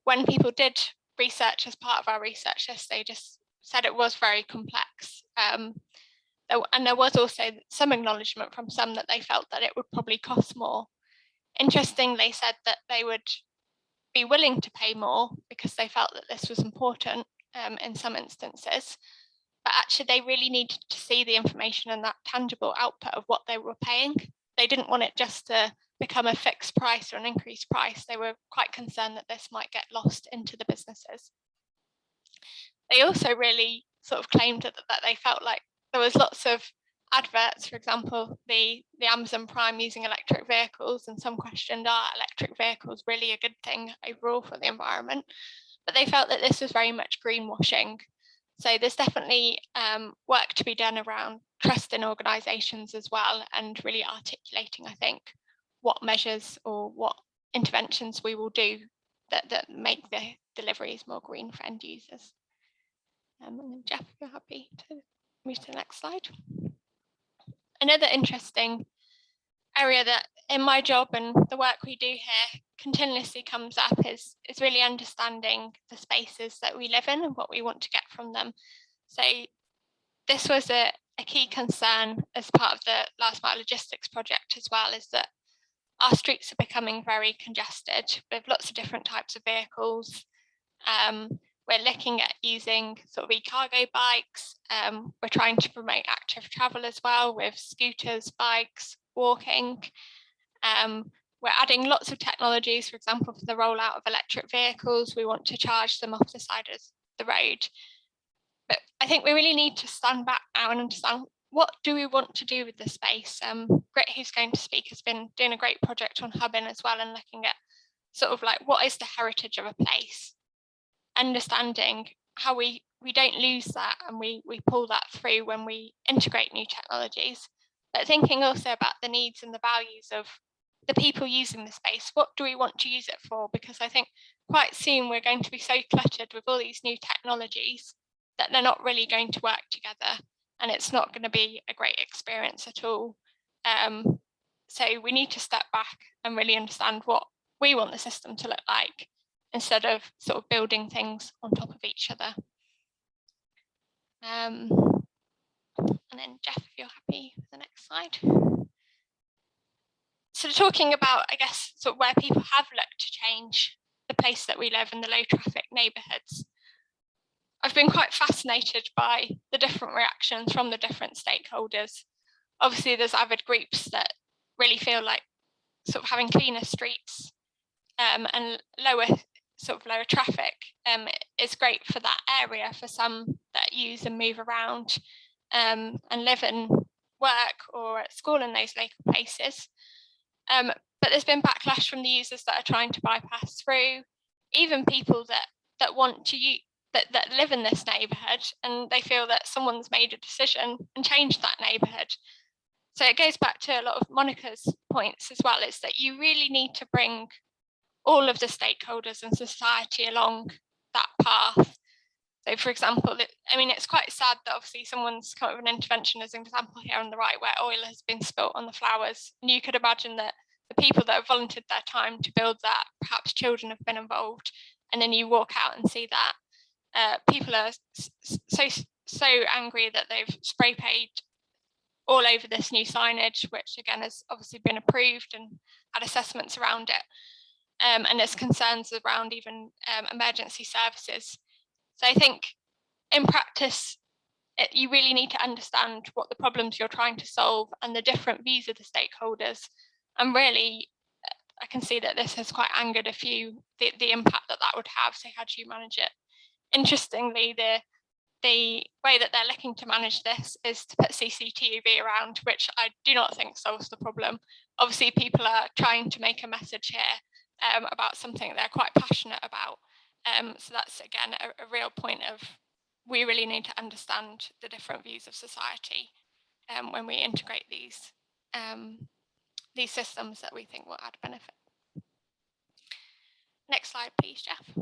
When people did research as part of our research list, they just said it was very complex. And there was also some acknowledgement from some that they felt that it would probably cost more. Interestingly, they said that they would be willing to pay more because they felt that this was important in some instances, but actually they really needed to see the information and that tangible output of what they were paying. They didn't want it just to become a fixed price or an increased price. They were quite concerned that this might get lost into the businesses. They also really sort of claimed that they felt like there was lots of adverts, for example, the Amazon Prime using electric vehicles, and some questioned, are electric vehicles really a good thing overall for the environment? But they felt that this was very much greenwashing. So there's definitely work to be done around trust in organisations as well, and really articulating, I think, what measures or what interventions we will do that make the deliveries more green for end users. And then Jeff, if you're happy to move to the next slide. Another interesting area that in my job and the work we do here continuously comes up is really understanding the spaces that we live in and what we want to get from them. So this was a key concern as part of the last mile logistics project as well, is that our streets are becoming very congested with lots of different types of vehicles. We're looking at using sort of e-cargo bikes. We're trying to promote active travel as well with scooters, bikes, walking. We're adding lots of technologies, for example, for the rollout of electric vehicles. We want to charge them off the side of the road. But I think we really need to stand back now and understand, what do we want to do with the space? Grit, who's going to speak, has been doing a great project on hubbing as well, and looking at sort of like, what is the heritage of a place? Understanding how we don't lose that, and we pull that through when we integrate new technologies, but thinking also about the needs and the values of the people using the space. What do we want to use it for? Because I think quite soon we're going to be so cluttered with all these new technologies that they're not really going to work together, and it's not going to be a great experience at all. So we need to step back and really understand what we want the system to look like, instead of sort of building things on top of each other. And then Jeff, if you're happy with the next slide. So talking about, I guess, sort of where people have looked to change the place that we live in the low traffic neighbourhoods, I've been quite fascinated by the different reactions from the different stakeholders. Obviously, there's avid groups that really feel like sort of having cleaner streets and lower traffic is great for that area, for some that use and move around and live and work or at school in those local places. But there's been backlash from the users that are trying to bypass through, even people that want to use, that live in this neighbourhood, and they feel that someone's made a decision and changed that neighbourhood. So it goes back to a lot of Monica's points as well, is that you really need to bring all of the stakeholders and society along that path. So for example, I mean, it's quite sad that obviously someone's come up with an intervention as an example here on the right, where oil has been spilt on the flowers. And you could imagine that the people that have volunteered their time to build that, perhaps children have been involved. And then you walk out and see that people are so angry that they've spray painted all over this new signage, which again has obviously been approved and had assessments around it. And there's concerns around even emergency services. So I think in practice, you really need to understand what the problems you're trying to solve and the different views of the stakeholders. And really, I can see that this has quite angered a few, the impact that would have. So how do you manage it? Interestingly, the way that they're looking to manage this is to put CCTV around, which I do not think solves the problem. Obviously, people are trying to make a message here about something they're quite passionate about. So that's, again, a real point of we really need to understand the different views of society when we integrate these systems that we think will add benefit. Next slide, please, Jeff.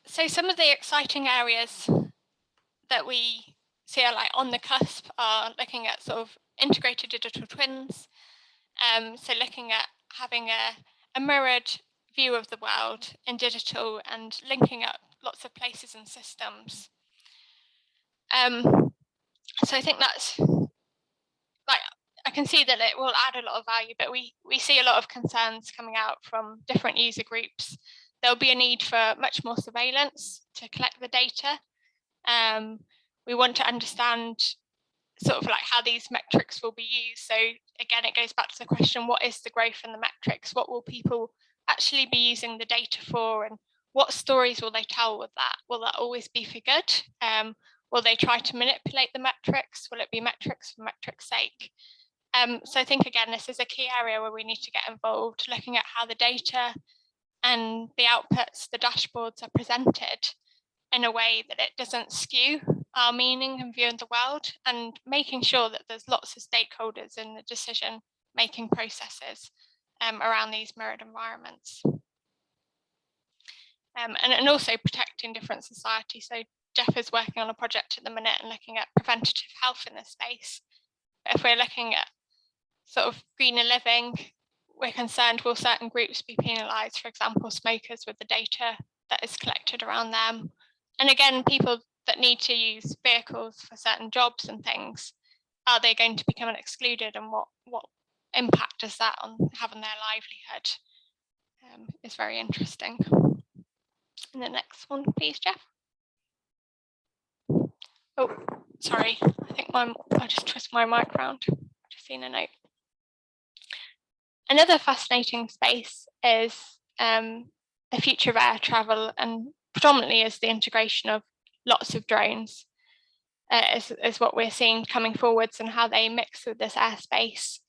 So some of the exciting areas that we see are like on the cusp are looking at sort of integrated digital twins. So looking at having a mirrored view of the world in digital and linking up lots of places and systems. So I think that's like, I can see that it will add a lot of value, but we see a lot of concerns coming out from different user groups. There'll be a need for much more surveillance to collect the data. We want to understand sort of like how these metrics will be used. So again, it goes back to the question, what is the growth in the metrics? What will people actually be using the data for, and what stories will they tell with that? Will that always be for good? Will they try to manipulate the metrics? Will it be metrics for metrics' sake? So I think, again, this is a key area where we need to get involved, looking at how the data and the outputs, the dashboards are presented in a way that it doesn't skew our meaning and view of the world, and making sure that there's lots of stakeholders in the decision-making processes around these mirrored environments. And also protecting different societies. So Jeff is working on a project at the minute and looking at preventative health in this space. But if we're looking at sort of greener living, we're concerned, will certain groups be penalised, for example, smokers, with the data that is collected around them? And again, people that need to use vehicles for certain jobs and things, are they going to become excluded, and what impact does that have on their livelihood? Is very interesting. And the next one, please, Jeff. Oh, sorry, I think I just twist my mic around. Just seen a note. Another fascinating space is the future of air travel, and predominantly is the integration of lots of drones is what we're seeing coming forwards, and how they mix with this airspace.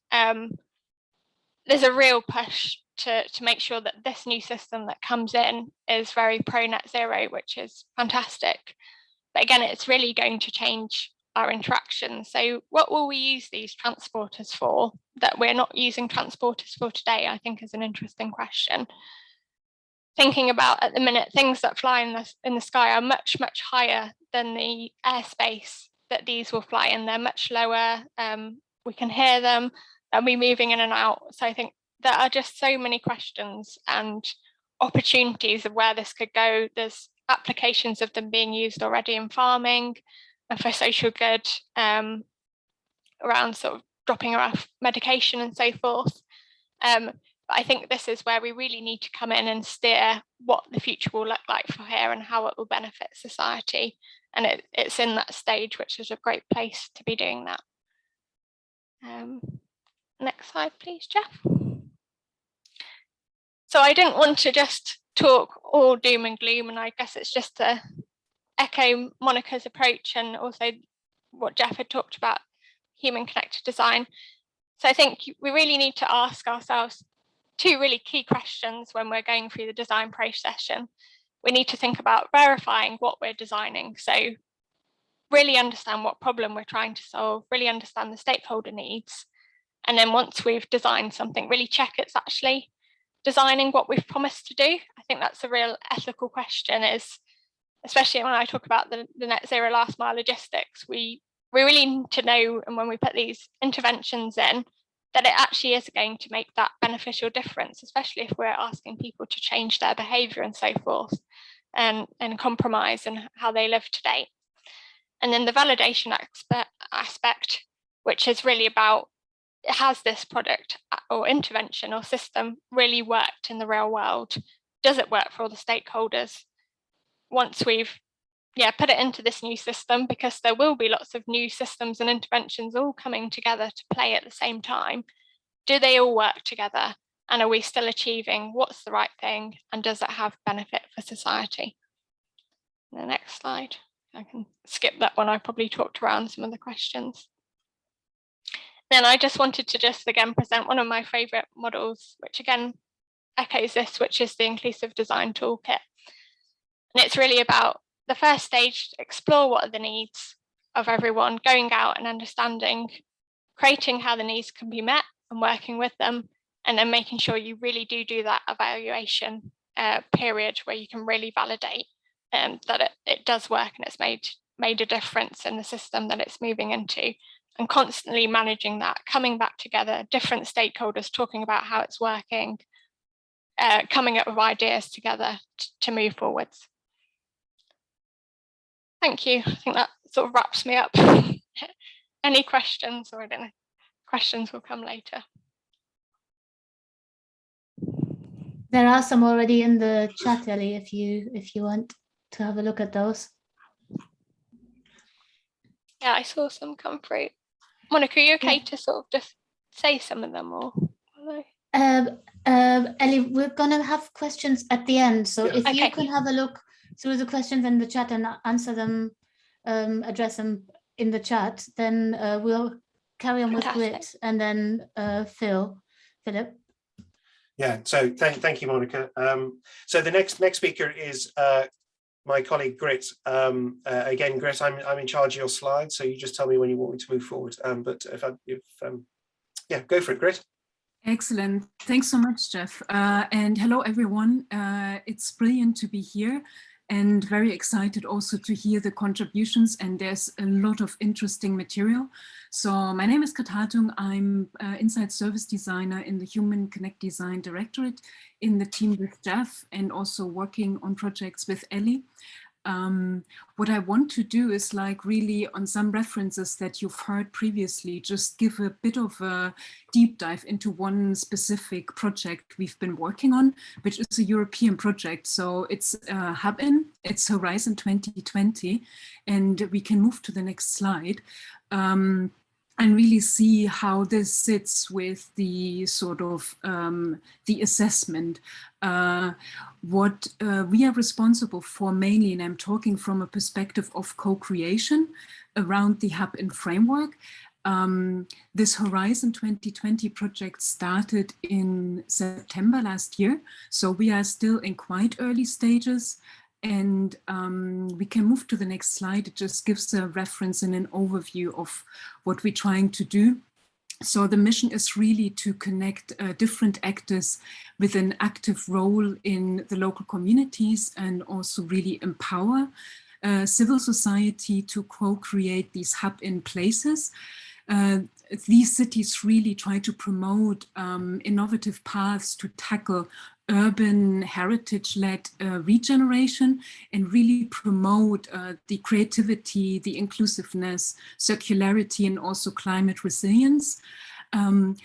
There's a real push to make sure that this new system that comes in is very pro net zero, which is fantastic. But again, it's really going to change our interactions. So what will we use these transporters for that we're not using transporters for today, I think is an interesting question. Thinking about, at the minute, things that fly in the sky are much, much higher than the airspace that these will fly in. They're much lower. We can hear them. They'll be moving in and out. So I think there are just so many questions and opportunities of where this could go. There's applications of them being used already in farming and for social good, around sort of dropping off medication and so forth. But I think this is where we really need to come in and steer what the future will look like for here and how it will benefit society. And it's in that stage, which is a great place to be doing that. Next slide, please, Jeff. So I didn't want to just talk all doom and gloom, and I guess it's just to echo Monica's approach and also what Jeff had talked about, human connected design. So I think we really need to ask ourselves two really key questions when we're going through the design process. We need to think about verifying what we're designing. So really understand what problem we're trying to solve, really understand the stakeholder needs. And then once we've designed something, really check it's actually designing what we've promised to do. I I think that's a real ethical question, is especially when I talk about the net zero last mile logistics, we really need to know, and when we put these interventions in, that it actually is going to make that beneficial difference, especially if we're asking people to change their behaviour and so forth, and compromise in how they live today. And then the validation aspect, which is really about, has this product or intervention or system really worked in the real world? Does it work for all the stakeholders? Once we've put it into this new system, because there will be lots of new systems and interventions all coming together to play at the same time, do they all work together? And are we still achieving what's the right thing? And does it have benefit for society? The next slide. I can skip that one. I probably talked around some of the questions. Then I just wanted to again present one of my favourite models, which again echoes this, which is the Inclusive Design Toolkit. And it's really about the first stage, explore what are the needs of everyone, going out and understanding, creating how the needs can be met and working with them, and then making sure you really do that evaluation period where you can really validate that it does work and it's made a difference in the system that it's moving into, and constantly managing that, coming back together, different stakeholders talking about how it's working, coming up with ideas together to move forwards. Thank you. I think that sort of wraps me up. Any questions, or I don't know, questions will come later. There are some already in the chat, Ellie, if you want to have a look at those. Yeah, I saw some come through. Monica, are you okay to sort of just say some of them, or? Ellie, we're gonna have questions at the end, so if you can have a look through the questions in the chat and answer them, address them in the chat, then we'll carry on with Grit, and then Philip. Yeah, so thank you, Monica. So the next speaker is my colleague Grit. Again, Grit, I'm in charge of your slides, so you just tell me when you want me to move forward. But yeah, go for it, Grit. Excellent. Thanks so much, Jeff. And hello, everyone. It's brilliant to be here and very excited also to hear the contributions, and there's a lot of interesting material. So my name is Kat Hartung. I'm Inside Service Designer in the Human Connect Design Directorate in the team with Jeff, and also working on projects with Ellie. What I want to do is really on some references that you've heard previously, just give a bit of a deep dive into one specific project we've been working on, which is a European project. So it's Hub-In, it's Horizon 2020, and we can move to the next slide. And really see how this sits with the sort of the assessment. What we are responsible for mainly, and I'm talking from a perspective of co-creation around the Hub-In framework. This Horizon 2020 project started in September last year, so we are still in quite early stages. And we can move to the next slide. It just gives a reference and an overview of what we're trying to do. So the mission is really to connect different actors with an active role in the local communities, and also really empower civil society to co-create these Hub-In places. These cities really try to promote innovative paths to tackle urban heritage-led regeneration, and really promote the creativity, the inclusiveness, circularity, and also climate resilience.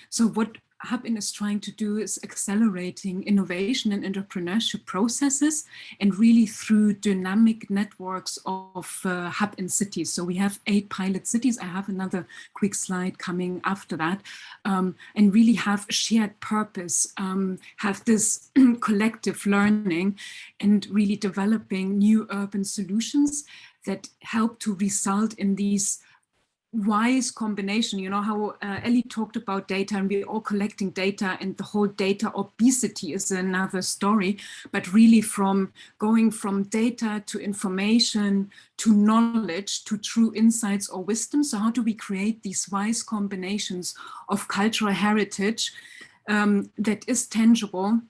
So what Hub-In is trying to do is accelerating innovation and entrepreneurship processes, and really through dynamic networks of Hub-In cities. So we have 8 pilot cities. I have another quick slide coming after that, and really have a shared purpose, have this collective learning, and really developing new urban solutions that help to result in these wise combination. You know how Ellie talked about data, and we're all collecting data, and the whole data obesity is another story, but really going from data to information to knowledge to true insights or wisdom. So how do we create these wise combinations of cultural heritage that is tangible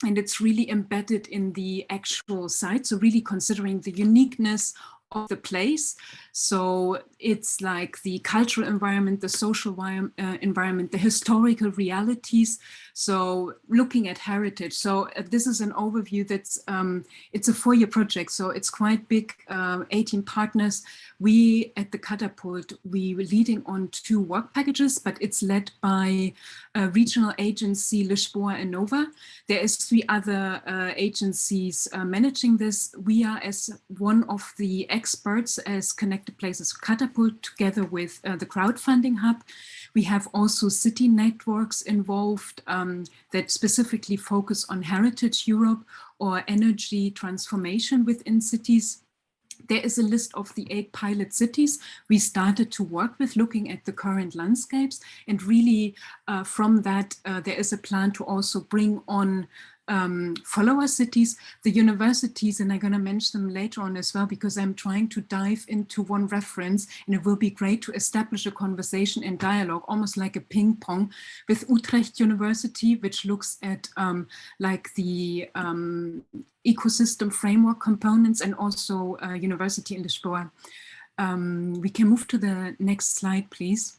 and it's really embedded in the actual site. So really considering the uniqueness of the place. So it's like the cultural environment, the social environment, the historical realities. So looking at heritage. So this is an overview that's, it's a 4-year project. So it's quite big, 18 partners. We at the Catapult, we were leading on 2 work packages, but it's led by a regional agency, Lisboa and Nova. There is 3 other agencies managing this. We are as one of the experts as Connected Places Catapult together with the crowdfunding hub. We have also city networks involved that specifically focus on Heritage Europe or energy transformation within cities. There is a list of the 8 pilot cities we started to work with, looking at the current landscapes, and really from that there is a plan to also bring on follower cities, the universities, and I'm going to mention them later on as well, because I'm trying to dive into one reference, and it will be great to establish a conversation and dialogue, almost like a ping pong, with Utrecht University, which looks at like the ecosystem framework components, and also University in Lisboa. We can move to the next slide, please.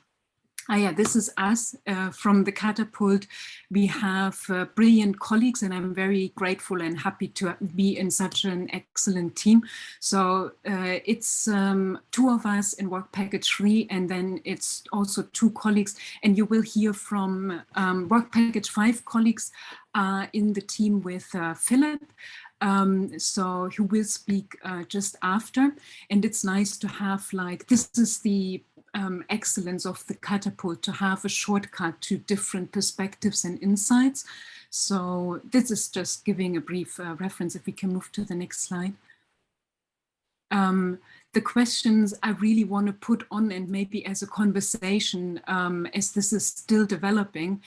Yeah, this is us from the Catapult. We have brilliant colleagues, and I'm very grateful and happy to be in such an excellent team. So it's 2 of us in work package 3, and then it's also 2 colleagues, and you will hear from work package 5 colleagues in the team with Philip. So who will speak just after. And it's nice to have, like, this is the excellence of the Catapult, to have a shortcut to different perspectives and insights. So this is just giving a brief reference. If we can move to the next slide. The questions I really want to put on, and maybe as a conversation, as this is still developing,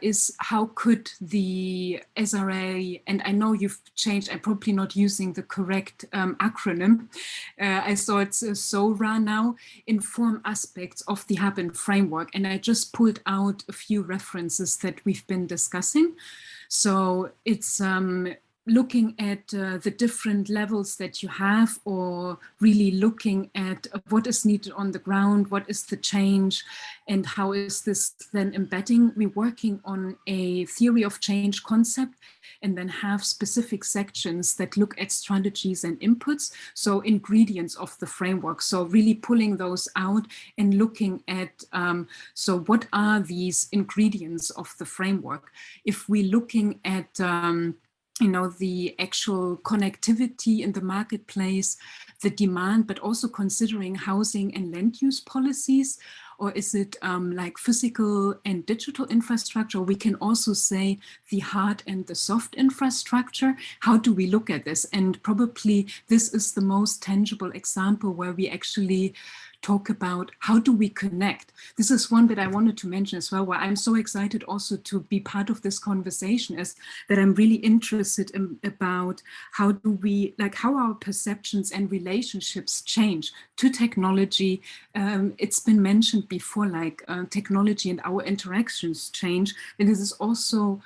is how could the SRA, and I know you've changed, I'm probably not using the correct acronym, I saw it's SORA now, inform aspects of the hub and framework. And I just pulled out a few references that we've been discussing. So it's looking at the different levels that you have, or really looking at what is needed on the ground, what is the change, and how is this then embedding. We're working on a theory of change concept, and then have specific sections that look at strategies and inputs, so ingredients of the framework. So really pulling those out and looking at, so what are these ingredients of the framework? If we're looking at you know, the actual connectivity in the marketplace, the demand, but also considering housing and land use policies, or is it like physical and digital infrastructure? We can also say the hard and the soft infrastructure. How do we look at this? And probably this is the most tangible example where we actually talk about how do we connect. This is one that I wanted to mention as well, where I'm so excited also to be part of this conversation, is that I'm really interested in about how do we, like, how our perceptions and relationships change to technology. It's been mentioned before, like technology and our interactions change, and this is also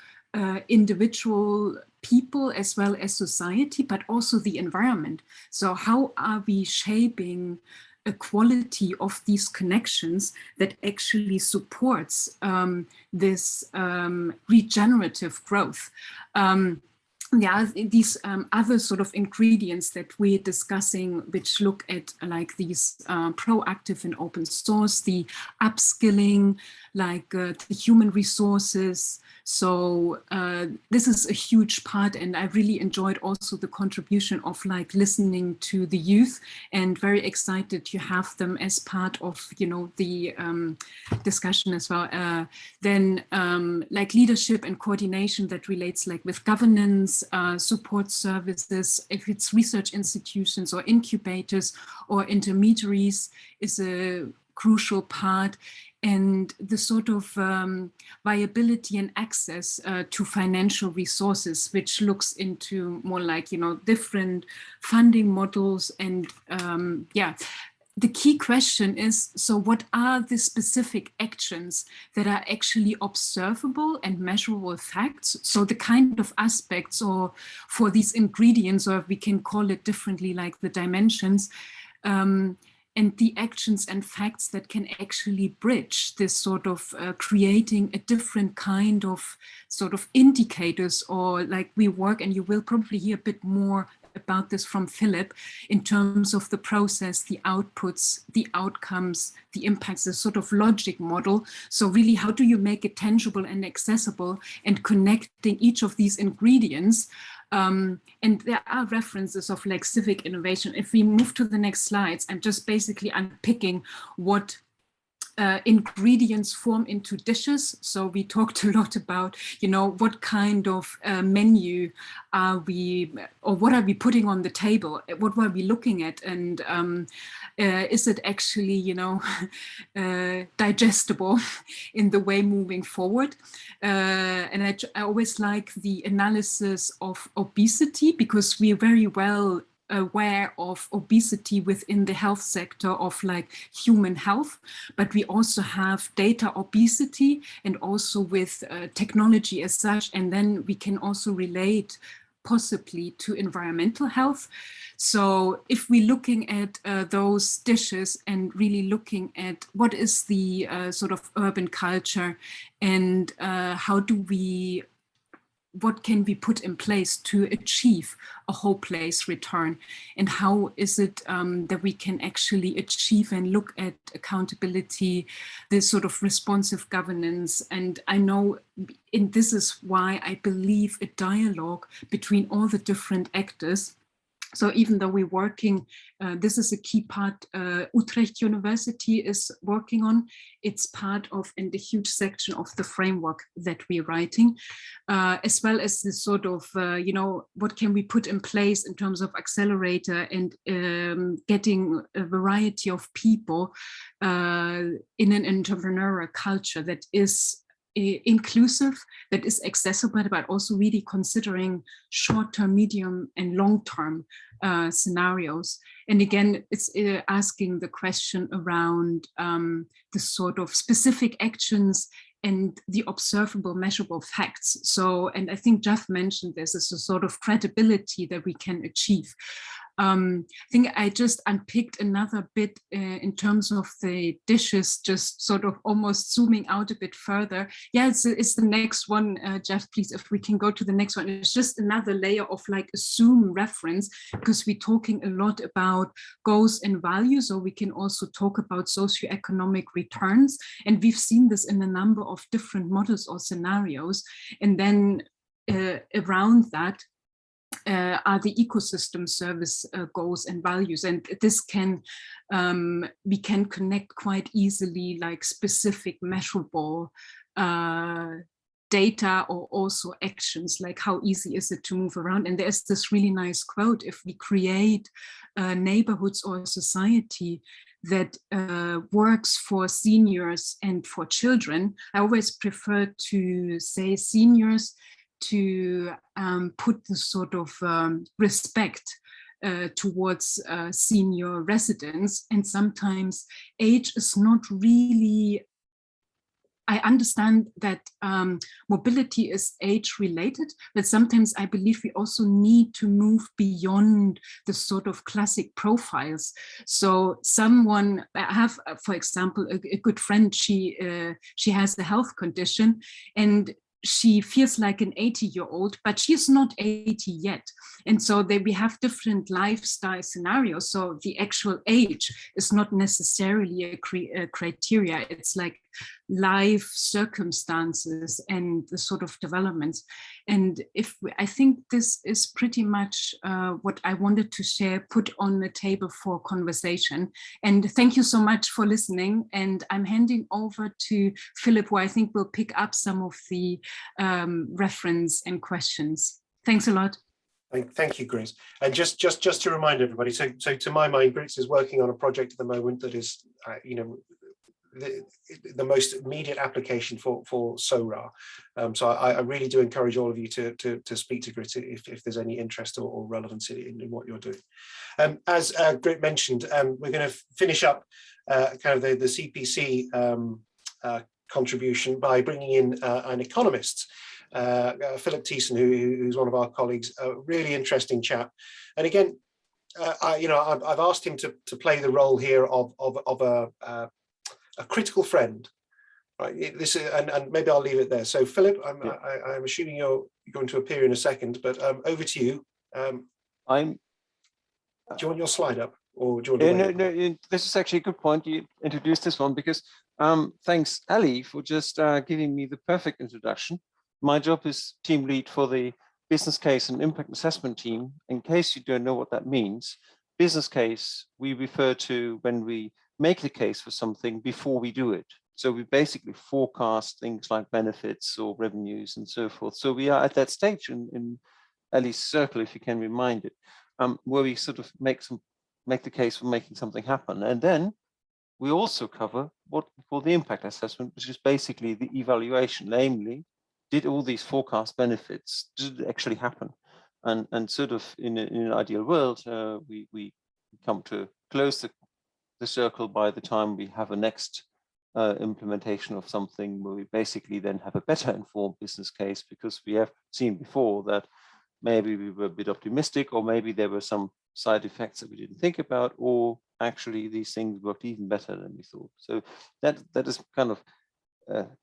individual people as well as society, but also the environment. So how are we shaping a quality of these connections that actually supports this regenerative growth? Yeah, these other sort of ingredients that we're discussing, which look at like these proactive and open source, the upskilling, like the human resources. So this is a huge part, and I really enjoyed also the contribution of like listening to the youth, and very excited to have them as part of, you know, the discussion as well. Then like leadership and coordination that relates like with governance, support services, if it's research institutions or incubators or intermediaries is a crucial part. And the sort of viability and access to financial resources, which looks into more like, you know, different funding models. And yeah, the key question is, so what are the specific actions that are actually observable and measurable facts? So the kind of aspects, or for these ingredients, or we can call it differently, like the dimensions, and the actions and facts that can actually bridge this sort of creating a different kind of sort of indicators, or like we work, and you will probably hear a bit more about this from Philip, in terms of the process, the outputs, the outcomes, the impacts, the sort of logic model. So really, how do you make it tangible and accessible, and connecting each of these ingredients? And there are references of like civic innovation. If we move to the next slides, I'm just basically unpicking what ingredients form into dishes. So we talked a lot about, you know, what kind of menu are we, or what are we putting on the table? What were we looking at? And is it actually, you know, digestible in the way moving forward? And I always like the analysis of obesity, because we are very well aware of obesity within the health sector of like human health, but we also have data obesity, and also with technology as such, and then we can also relate possibly to environmental health. So if we're looking at those dishes and really looking at what is the sort of urban culture, and how do we, what can we put in place to achieve a whole place return, and how is it that we can actually achieve and look at accountability, this sort of responsive governance. And I know, and this is why I believe a dialogue between all the different actors. So even though we're working, this is a key part Utrecht University is working on. It's part of, in the huge section of the framework that we're writing, as well as this sort of, you know, what can we put in place in terms of accelerator, and getting a variety of people in an entrepreneurial culture that is inclusive, that is accessible, but also really considering short-term, medium and long-term scenarios. And again, it's asking the question around the sort of specific actions and the observable, measurable facts. So, and I think Jeff mentioned this as a sort of credibility that we can achieve. I think I just unpicked another bit in terms of the dishes, just sort of almost zooming out a bit further. Yeah, it's the next one, Jeff, please, if we can go to the next one. It's just another layer of like a zoom reference, because we're talking a lot about goals and values, or we can also talk about socio-economic returns. And we've seen this in a number of different models or scenarios. And then around that, are the ecosystem service goals and values, and this can we can connect quite easily like specific measurable data, or also actions, like how easy is it to move around. And there's this really nice quote: if we create neighborhoods or a society that works for seniors and for children, I always prefer to say seniors, to put the sort of respect towards senior residents. And sometimes age is not really, I understand that mobility is age related, but sometimes I believe we also need to move beyond the sort of classic profiles. So someone, I have, for example, a good friend, she has a health condition, and she feels like an 80-year-old, but she's not 80 yet. And so we have different lifestyle scenarios. So the actual age is not necessarily a criteria. It's like life circumstances and the sort of developments. And I think this is pretty much what I wanted to share, put on the table for conversation. And thank you so much for listening. And I'm handing over to Philip, who I think will pick up some of the reference and questions. Thanks a lot. Thank you, Gris. And just to remind everybody, so to my mind, Gris is working on a project at the moment that is, you know, the most immediate application for SORA. So I really do encourage all of you to speak to Grit if there's any interest or relevance in what you're doing. As Grit mentioned, we're going to finish up kind of the CPC contribution by bringing in an economist, Philip Thiessen, who's one of our colleagues, a really interesting chap. And again, I've asked him to play the role here of a critical friend, right? This is, and maybe I'll leave it there. So Philip, I'm assuming you're going to appear in a second, but over to you. Do you want your slide up, or do you want to no, this is actually a good point. You introduced this one because thanks, Ali, for just giving me the perfect introduction. My job is team lead for the business case and impact assessment team. In case you don't know what that means, business case, we refer to when we make the case for something before we do it. So we basically forecast things like benefits or revenues and so forth. So we are at that stage in Ali's circle, if you can remind it, where we sort of make the case for making something happen. And then we also cover what we call the impact assessment, which is basically the evaluation, namely, did all these forecast benefits, did it actually happen? And sort of in an ideal world, we come to close the circle by the time we have a next implementation of something where we basically then have a better informed business case, because we have seen before that maybe we were a bit optimistic, or maybe there were some side effects that we didn't think about, or actually these things worked even better than we thought. So that is kind of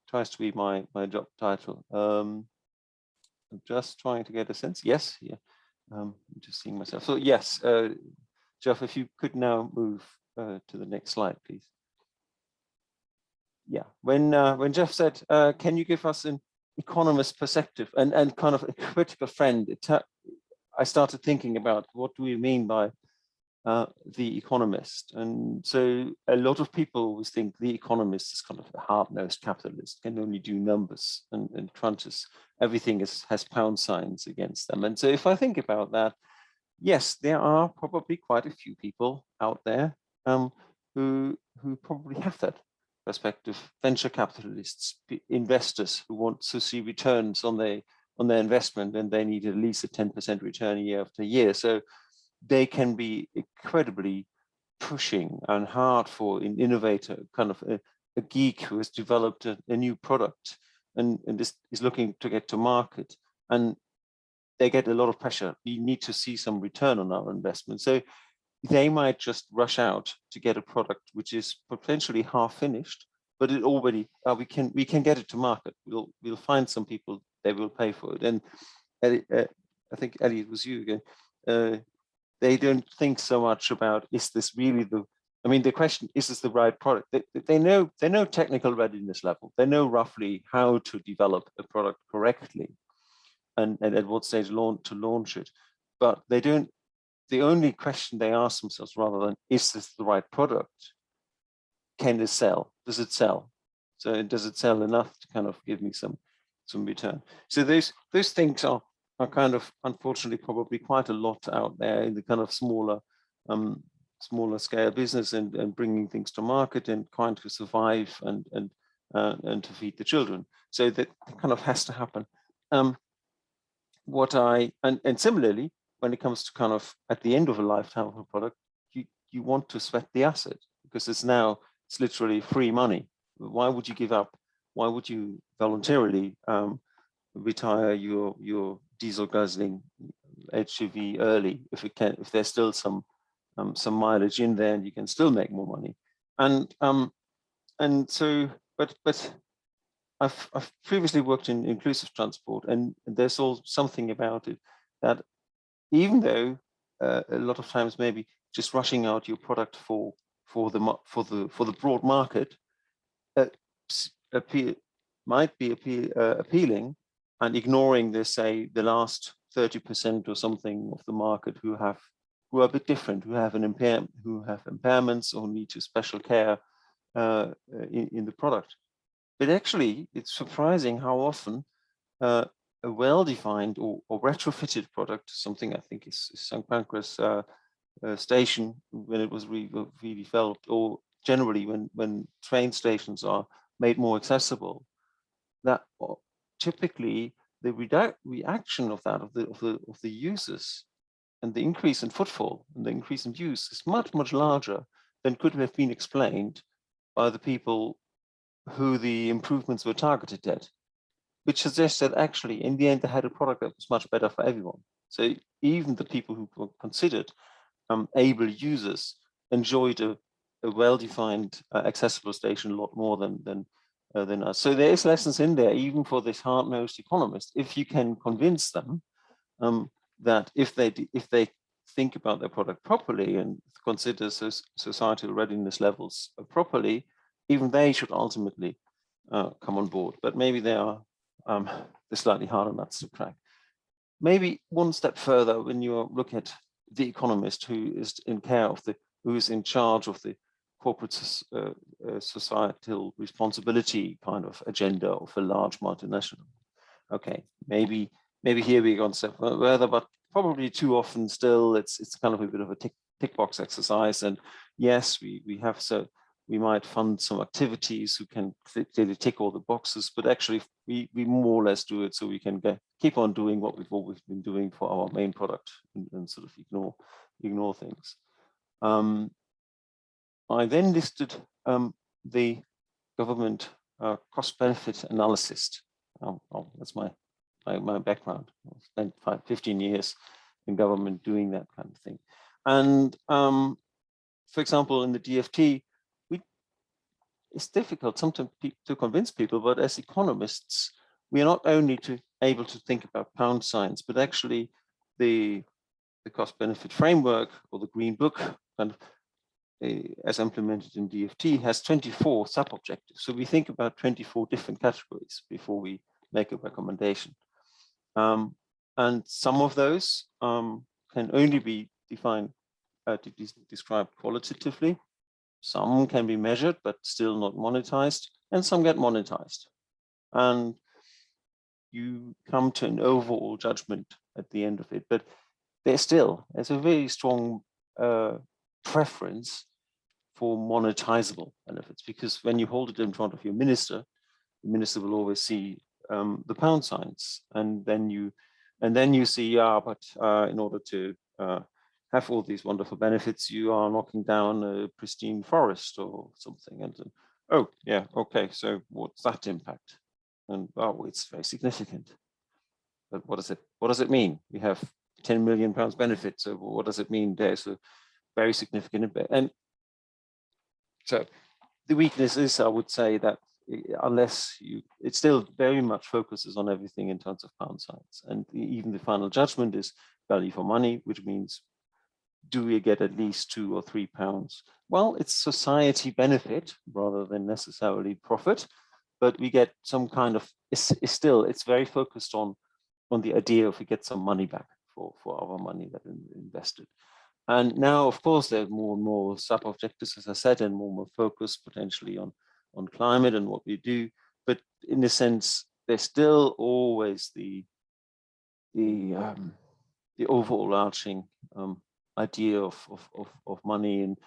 tries to be my job title. I'm just trying to get a sense. Yes, yeah. I'm just seeing myself. So yes, Jeff, if you could now move to the next slide, please. Yeah, when Jeff said, can you give us an economist perspective and kind of a critical friend, I started thinking about what do we mean by the economist. And so a lot of people always think the economist is kind of a hard-nosed capitalist, can only do numbers and crunches. Everything has pound signs against them. And so if I think about that, yes, there are probably quite a few people out there who probably have that perspective. Venture capitalists, investors who want to see returns on their investment, and they need at least a 10% return year after year. So they can be incredibly pushing and hard for an innovator, kind of a geek who has developed a new product and is looking to get to market. And they get a lot of pressure. We need to see some return on our investment. So they might just rush out to get a product which is potentially half finished, but it already we can get it to market. We'll find some people, they will pay for it. And I think Ellie, it was you again. They don't think so much about, is this really the question, is this the right product? They know technical readiness level. They know roughly how to develop a product correctly and at what stage to launch it. But they don't, the only question they ask themselves, rather than, is this the right product? Can it sell? Does it sell? So does it sell enough to kind of give me some return? So those things are kind of, unfortunately, probably quite a lot out there in the kind of smaller scale business and bringing things to market and trying to survive and to feed the children. So that kind of has to happen. And similarly, when it comes to kind of at the end of a lifetime of a product, you want to sweat the asset, because it's literally free money. Why would you give up? Why would you voluntarily retire your diesel guzzling HGV early if there's still some mileage in there and you can still make more money? And so but I've previously worked in inclusive transport, and there's all something about it that even though a lot of times maybe just rushing out your product for the broad market might be appealing, and ignoring the last 30% or something of the market who are a bit different, who have impairments or need to special care in the product. But actually, it's surprising how often a well-defined or retrofitted product, something I think is St. Pancras station when it was redeveloped, or generally when train stations are made more accessible, that typically the reaction of that of the users and the increase in footfall and the increase in use is much larger than could have been explained by the people who the improvements were targeted at, which suggests that actually in the end they had a product that was much better for everyone. So even the people who were considered able users enjoyed a well-defined accessible station a lot more than us. So there is lessons in there even for this hard-nosed economist, if you can convince them that if they think about their product properly and consider societal readiness levels properly, even they should ultimately come on board. But maybe they are they're slightly harder nuts to crack. Maybe one step further, when you look at the economist who is who is in charge of the corporate societal responsibility kind of agenda of a large multinational. Okay, maybe here we go one step further, but probably too often still it's kind of a bit of a tick box exercise. And yes, we might fund some activities who can clearly tick all the boxes, but actually we more or less do it so we can keep on doing what we've always been doing for our main product and sort of ignore things. I then listed the government cost-benefit analysis. That's my background. I spent 15 years in government doing that kind of thing. And for example, in the DFT, it's difficult sometimes to convince people, but as economists, we are not only able to think about pound signs, but actually the cost-benefit framework or the Green Book, kind of, as implemented in DFT, has 24 sub-objectives. So we think about 24 different categories before we make a recommendation. And some of those can only be defined, described qualitatively. Some can be measured, but still not monetized, and some get monetized. And you come to an overall judgment at the end of it, but there's a very strong preference for monetizable benefits, because when you hold it in front of your minister, the minister will always see the pound signs, and then you see, yeah, but in order to have all these wonderful benefits, you are knocking down a pristine forest or something. And oh yeah, okay, so what's that impact? And oh, it's very significant. But what does it mean? We have 10 million pounds benefit. So what does it mean? There's a very significant impact. And so the weakness is, I would say, that unless it still very much focuses on everything in terms of pound signs. And even the final judgment is value for money, which means, do we get at least 2 or 3 pounds? Well, it's society benefit rather than necessarily profit, but we get some kind of, it's very focused on the idea of we get some money back for our money that is invested. And now, of course, there are more and more sub-objectives, as I said, and more focus potentially on climate and what we do. But in a sense, there's still always the overall arching idea of money, and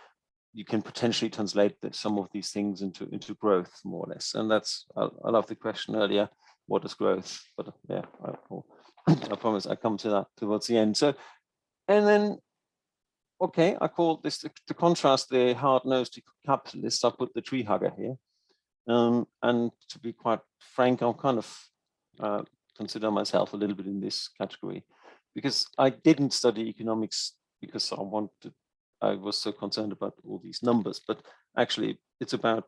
you can potentially translate some of these things into growth, more or less. And that's, I love the question earlier, what is growth? But yeah, I promise I come to that towards the end. So, and then, okay, I call this to contrast the hard-nosed capitalist. I put the tree hugger here. And to be quite frank, I'll kind of consider myself a little bit in this category, because I didn't study economics because I was so concerned about all these numbers, but actually it's about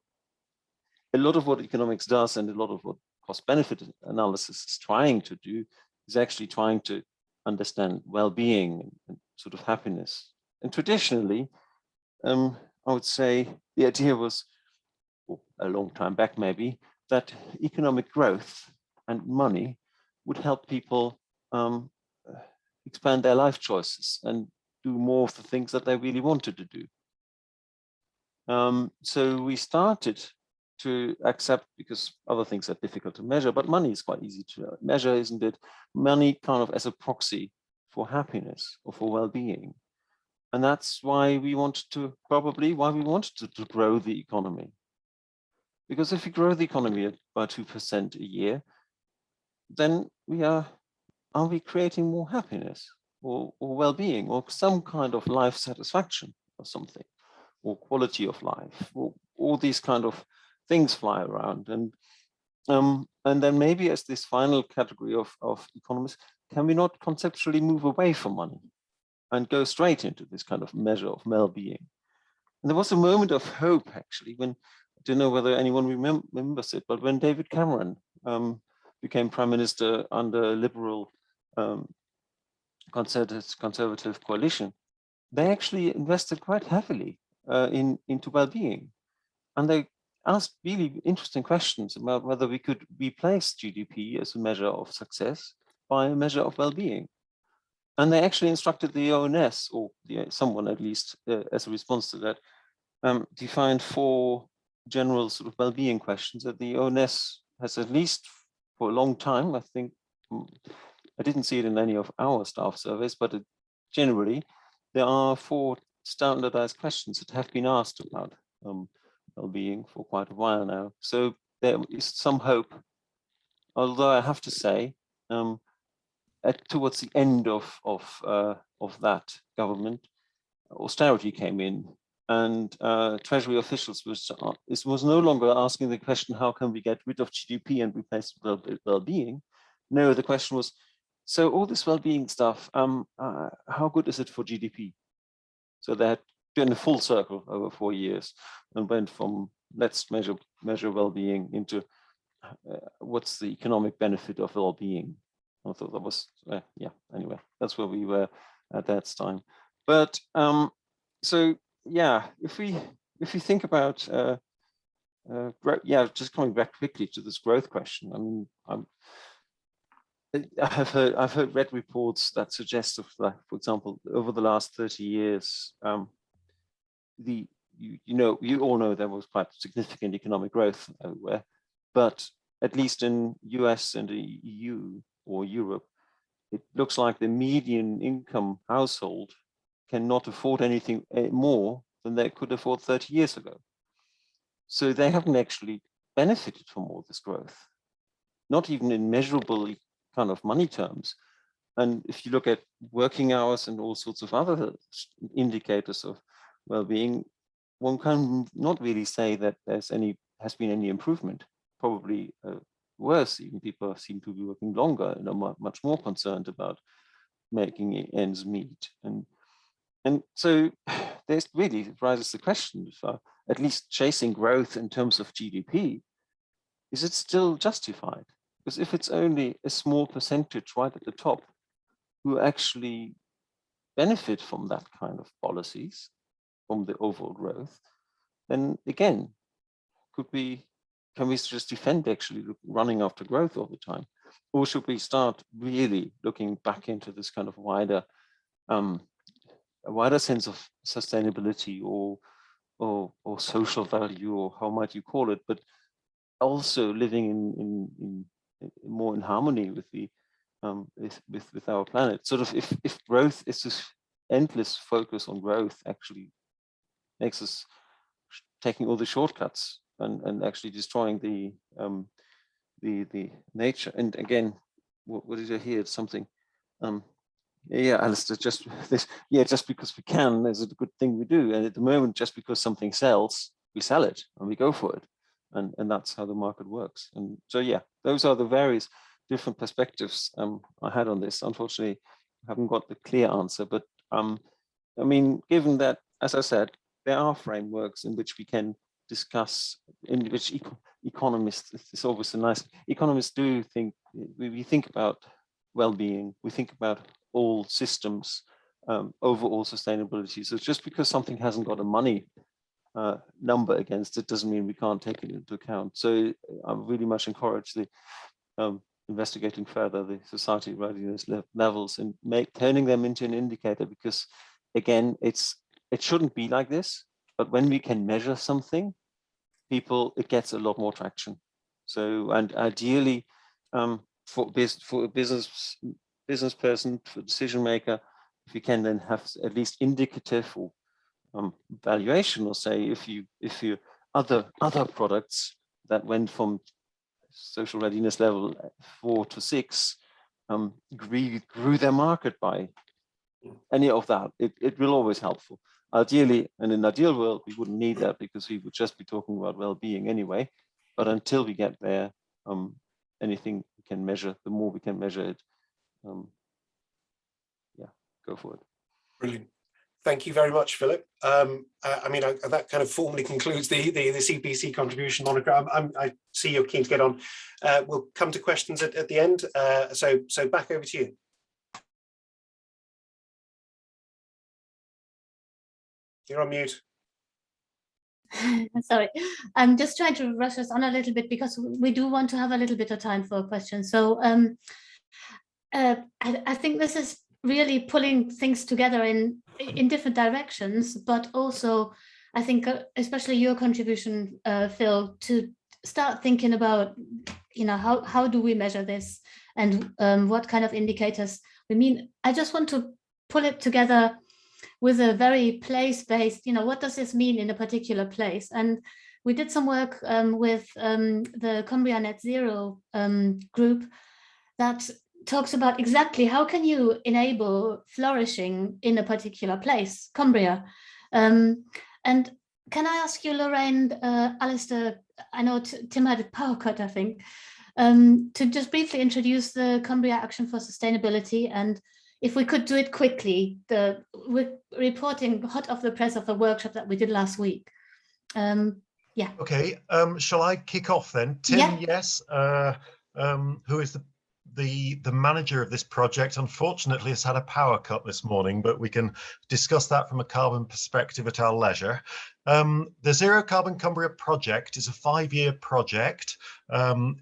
a lot of what economics does, and a lot of what cost-benefit analysis is trying to do is actually trying to understand well-being and sort of happiness. And traditionally, I would say the idea was, a long time back maybe, that economic growth and money would help people expand their life choices and do more of the things that they really wanted to do. So we started to accept, because other things are difficult to measure, but money is quite easy to measure, isn't it? Money kind of as a proxy for happiness or for well-being. And that's why we wanted to, to grow the economy. Because if we grow the economy by 2% a year, then are we creating more happiness or well-being or some kind of life satisfaction or something, or quality of life, or all these kind of things fly around. And then maybe as this final category of economists, can we not conceptually move away from money and go straight into this kind of measure of well-being? And there was a moment of hope, actually, when, I don't know whether anyone remembers it, but when David Cameron became Prime Minister under a Liberal conservative coalition, they actually invested quite heavily into well-being. And they asked really interesting questions about whether we could replace GDP as a measure of success by a measure of well-being. And they actually instructed the ONS, or someone at least, as a response to that, defined 4 general sort of well-being questions that the ONS has, at least for a long time, I think. I didn't see it in any of our staff surveys, but generally there are 4 standardized questions that have been asked about well-being for quite a while now. So there is some hope, although I have to say, towards the end of that government, austerity came in, and Treasury officials was no longer asking the question, how can we get rid of GDP and replace it with well-being? No, the question was, so all this well-being stuff, how good is it for GDP? So they had done a full circle over 4 years and went from let's measure well-being into what's the economic benefit of well-being. I thought that was, yeah, anyway, that's where we were at that time. But so, yeah, if we think about, just coming back quickly to this growth question, I mean, I've heard read reports that suggest, for example, over the last 30 years, you all know there was quite significant economic growth everywhere, but at least in US and the EU or Europe, it looks like the median income household cannot afford anything more than they could afford 30 years ago. So they haven't actually benefited from all this growth, not even in measurable kind of money terms. And if you look at working hours and all sorts of other indicators of well-being, one can not really say that has been any improvement. Probably worse, even people seem to be working longer and are much more concerned about making ends meet. And so there's really rises the question of at least chasing growth in terms of GDP, is it still justified? Because if it's only a small percentage right at the top who actually benefit from that kind of policies, from the overall growth, then again, can we just defend actually running after growth all the time? Or should we start really looking back into this kind of wider, a wider sense of sustainability or social value, or how might you call it, but also living in more in harmony with the with our planet. Sort of if growth is this endless focus on growth actually makes us taking all the shortcuts and actually destroying the nature. And again, what did I hear? It's something. Yeah, Alistair, just this. Yeah, just because we can is a good thing we do. And at the moment, just because something sells, we sell it and we go for it. And that's how the market works. And so, yeah, those are the various different perspectives I had on this. Unfortunately, I haven't got the clear answer. But I mean, given that, as I said, there are frameworks in which we can discuss, in which economists, it's always a nice, economists do think, we think about well-being, we think about all systems, overall sustainability. So just because something hasn't got a money number against it doesn't mean we can't take it into account. So I really much encourage the investigating further the society readiness levels and turning them into an indicator, because again, it shouldn't be like this, but when we can measure something, it gets a lot more traction. So, and ideally, for a business person, for a decision maker, if you can then have at least indicative or valuation, or say if you other products that went from social readiness level 4 to 6 grew their market by any of that, it will always helpful. Ideally, in an ideal world, we wouldn't need that because we would just be talking about well-being anyway. But until we get there, anything we can measure, the more we can measure it, yeah, go for it. Brilliant. Thank you very much, Philip. I mean, that kind of formally concludes the CPC contribution, Monica. I see you're keen to get on. We'll come to questions at the end. So back over to you. You're on mute. Sorry, I'm just trying to rush us on a little bit because we do want to have a little bit of time for questions. So I think this is really pulling things together in different directions, but also I think especially your contribution, Phil, to start thinking about, how do we measure this and what kind of indicators we mean. I just want to pull it together with a very place-based, what does this mean in a particular place? And we did some work with the Cumbria Net Zero group that talks about exactly how can you enable flourishing in a particular place, Cumbria. And can I ask you, Lorraine, Alistair, I know Tim had a power cut, I think, to just briefly introduce the Cumbria Action for Sustainability, and if we could do it quickly, we're reporting hot off the press of a workshop that we did last week. Yeah. Okay, shall I kick off then? Tim, yeah. Yes, who is the manager of this project, unfortunately has had a power cut this morning, but we can discuss that from a carbon perspective at our leisure. The Zero Carbon Cumbria project is a 5-year project.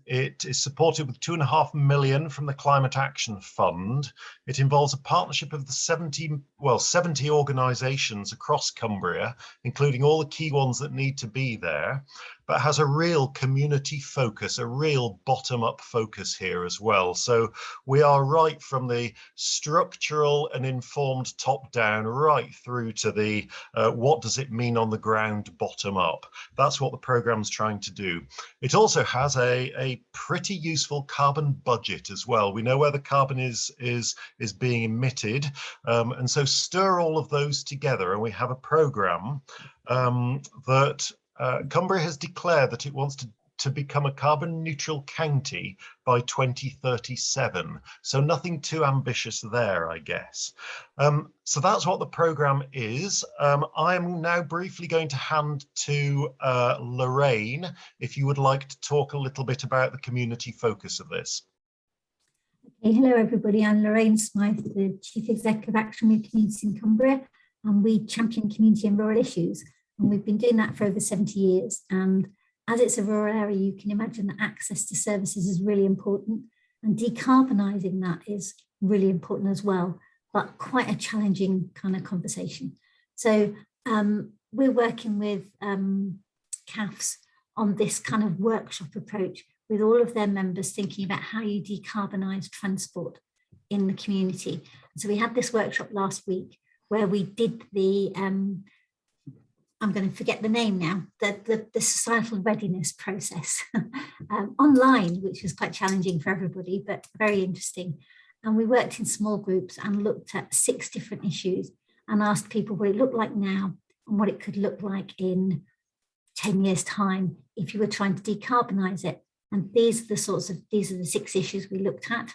It is supported with £2.5 million from the Climate Action Fund. It involves a partnership of the 70 organisations across Cumbria, including all the key ones that need to be there, but has a real community focus, a real bottom-up focus here as well. So we are right from the structural and informed top-down right through to the what does it mean on the ground bottom up. That's what the program's trying to do. It also has a pretty useful carbon budget as well. We know where the carbon is being emitted, and so stir all of those together, and we have a program that Cumbria has declared that it wants to become a carbon neutral county by 2037. So nothing too ambitious there, I guess. So that's what the program is. I am now briefly going to hand to Lorraine, if you would like to talk a little bit about the community focus of this. Okay, hello everybody, I'm Lorraine Smythe, the Chief Executive of Action with Communities in Cumbria, and we champion community and rural issues. And we've been doing that for over 70 years. And as it's a rural area, you can imagine that access to services is really important, and decarbonising that is really important as well, but quite a challenging kind of conversation. So we're working with CAFs on this kind of workshop approach with all of their members, thinking about how you decarbonise transport in the community. So we had this workshop last week where we did the I'm going to forget the name now, the societal readiness process online, which was quite challenging for everybody, but very interesting. And we worked in small groups and looked at 6 different issues and asked people what it looked like now and what it could look like in 10 years' time if you were trying to decarbonise it. And these are the 6 issues we looked at.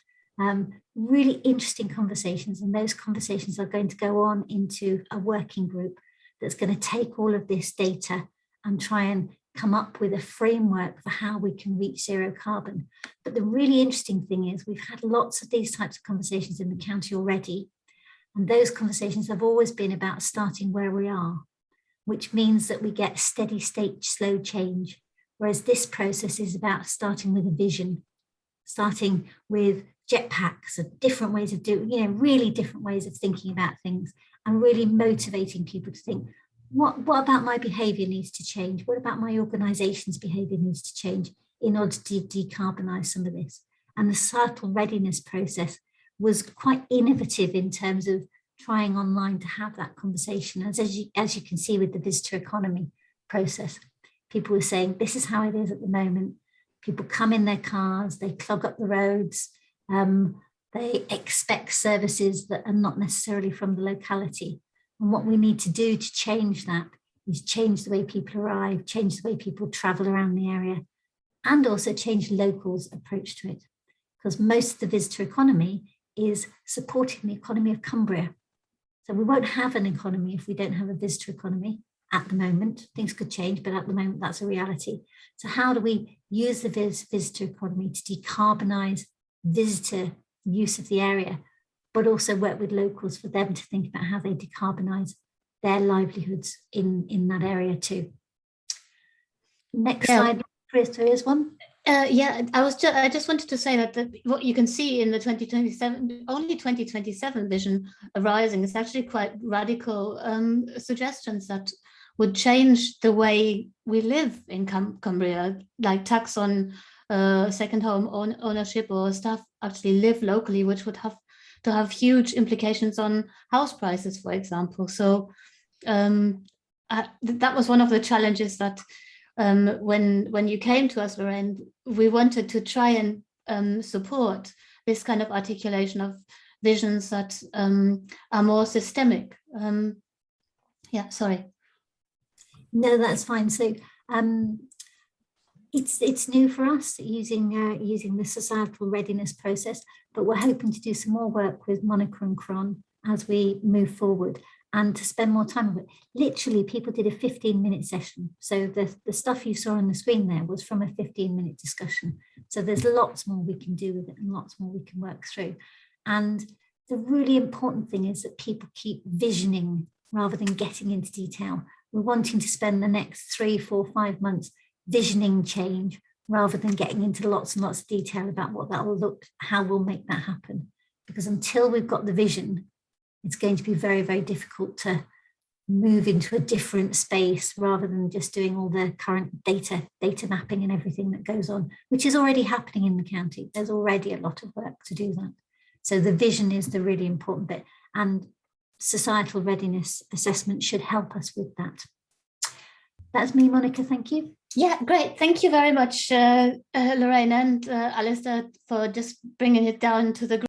Really interesting conversations, and those conversations are going to go on into a working group that's going to take all of this data and try and come up with a framework for how we can reach zero carbon. But the really interesting thing is we've had lots of these types of conversations in the county already, and those conversations have always been about starting where we are, which means that we get steady state, slow change, whereas this process is about starting with a vision, starting with jetpacks and different ways of doing, really different ways of thinking about things, and really motivating people to think, what about my behaviour needs to change? What about my organisation's behaviour needs to change in order to decarbonise some of this? And the societal readiness process was quite innovative in terms of trying online to have that conversation. As you can see with the visitor economy process, people were saying, this is how it is at the moment. People come in their cars, they clog up the roads, they expect services that are not necessarily from the locality. And what we need to do to change that is change the way people arrive, change the way people travel around the area, and also change locals' approach to it. Because most of the visitor economy is supporting the economy of Cumbria. So we won't have an economy if we don't have a visitor economy at the moment. Things could change, but at the moment that's a reality. So how do we use the visitor economy to decarbonise visitor use of the area, but also work with locals for them to think about how they decarbonise their livelihoods in that area too. Next slide, Chris, there is one. Yeah, I just wanted to say that what you can see in the 2027, only 2027 vision arising is actually quite radical suggestions that would change the way we live in Cumbria, like tax on second home ownership, or staff actually live locally, which would have to have huge implications on house prices, for example. So that was one of the challenges that when you came to us, Lorraine, we wanted to try and support this kind of articulation of visions that are more systemic. Yeah, sorry. No, that's fine. So it's new for us using the societal readiness process, but we're hoping to do some more work with Monica and Cron as we move forward, and to spend more time with it. Literally, people did a 15-minute session. So the stuff you saw on the screen there was from a 15-minute discussion. So there's lots more we can do with it and lots more we can work through. And the really important thing is that people keep visioning rather than getting into detail. We're wanting to spend the next 3, 4, 5 months visioning change rather than getting into lots and lots of detail about what that will look, how we'll make that happen. Because until we've got the vision, it's going to be very, very difficult to move into a different space rather than just doing all the current data mapping and everything that goes on, which is already happening in the county. There's already a lot of work to do that. So the vision is the really important bit, and societal readiness assessment should help us with that. That's me, Monica, thank you. Yeah, great. Thank you very much, Lorraine and Alistair, for just bringing it down to the group.